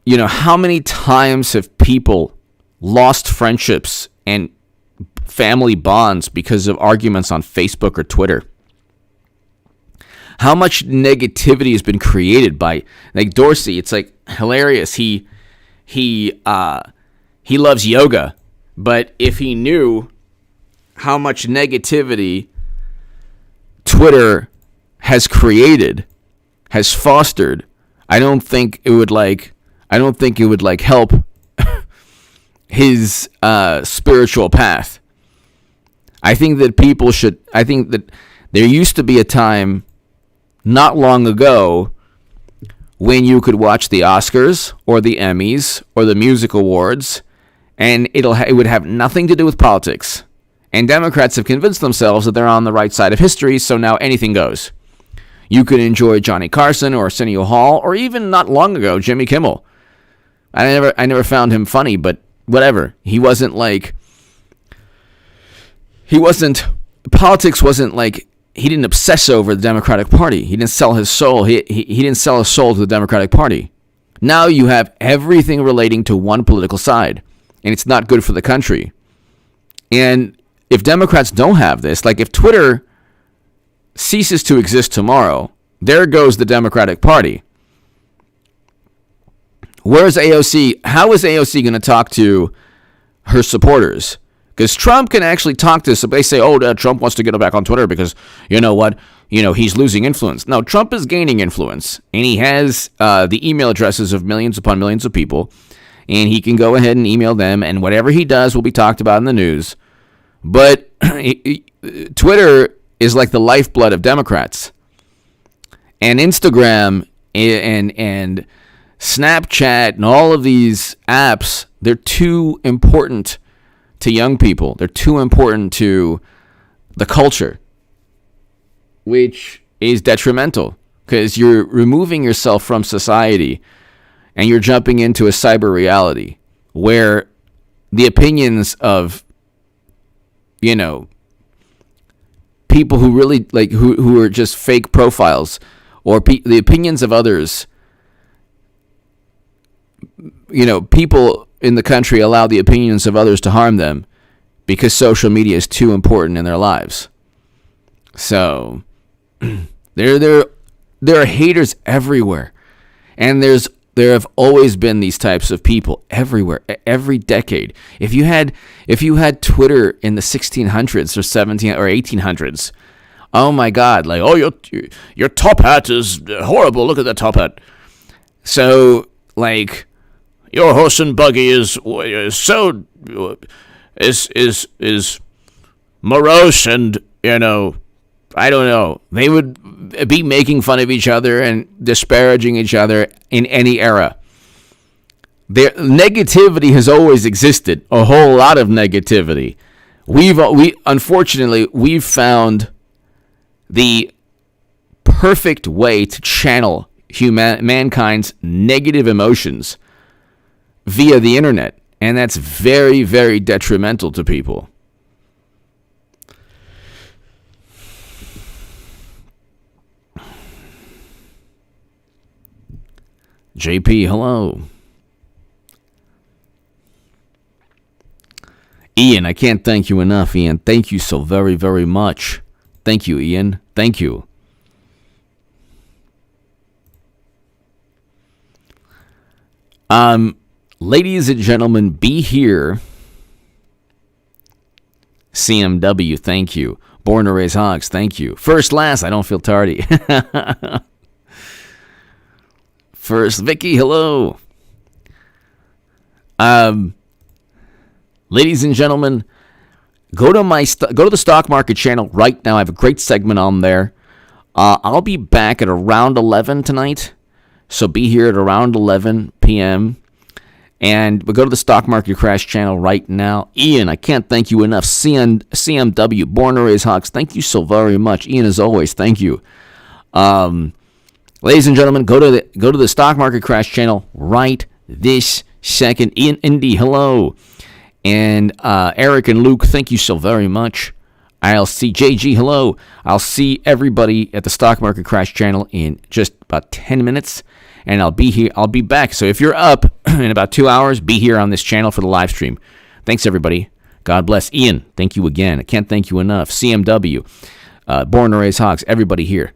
Speaker 1: how many times have people lost friendships and family bonds because of arguments on Facebook or Twitter? How much negativity has been created by Dorsey? It's hilarious. He loves yoga, but if he knew how much negativity Twitter has created, has fostered, I don't think it would help his spiritual path. I think that there used to be a time not long ago when you could watch the Oscars or the Emmys or the music awards, and it would have nothing to do with politics. And Democrats have convinced themselves that they're on the right side of history, so now anything goes. You could enjoy Johnny Carson or Arsenio Hall, or even not long ago, Jimmy Kimmel. I never found him funny, but whatever. Politics wasn't he didn't obsess over the Democratic Party. He didn't sell his soul. He didn't sell his soul to the Democratic Party. Now you have everything relating to one political side, and it's not good for the country. And if Democrats don't have this, if Twitter ceases to exist tomorrow, there goes the Democratic Party. Where's AOC? How is AOC going to talk to her supporters? Because Trump can actually talk to some. They say, Trump wants to get back on Twitter because, you know what? He's losing influence. No, Trump is gaining influence. And he has the email addresses of millions upon millions of people. And he can go ahead and email them. And whatever he does will be talked about in the news. But Twitter is like the lifeblood of Democrats. And Instagram and Snapchat and all of these apps, they're too important to young people. They're too important to the culture, which is detrimental because you're removing yourself from society and you're jumping into a cyber reality where the opinions of, people who really who are just fake profiles or the opinions of others, people in the country allow the opinions of others to harm them because social media is too important in their lives. So there are haters everywhere, and there have always been these types of people everywhere, every decade. If you had Twitter in the 1600s or 17 or 1800s, oh my God, your top hat is horrible. Look at that top hat. So your horse and buggy is so is morose, and I don't know. They would be making fun of each other and disparaging each other in any era. Their negativity has always existed. A whole lot of negativity. Unfortunately we've found the perfect way to channel mankind's negative emotions via the internet, and that's very, very detrimental to people. JP, hello. Ian, I can't thank you enough, Ian. Thank you so very, very much. Thank you, Ian. Thank you. Ladies and gentlemen, be here. CMW, thank you. Born to Raise Hogs, thank you. First, last, I don't feel tardy. First, Vicky, hello. Ladies and gentlemen, go to the stock market channel right now. I have a great segment on there. I'll be back at around 11 tonight, so be here at around 11 p.m. And we'll go to the stock market crash channel right now. Ian, I can't thank you enough. CMW, Born to Raise Hogs, thank you so very much. Ian, as always, thank you. Ladies and gentlemen, go to the stock market crash channel right this second. Ian, Indy, hello. And Eric and Luke, thank you so very much. I'll see JG, hello. I'll see everybody at the stock market crash channel in just about 10 minutes. And I'll be here. I'll be back. So if you're up in about 2 hours, be here on this channel for the live stream. Thanks, everybody. God bless. Ian, thank you again. I can't thank you enough. CMW, Born to Raise Hogs, everybody here.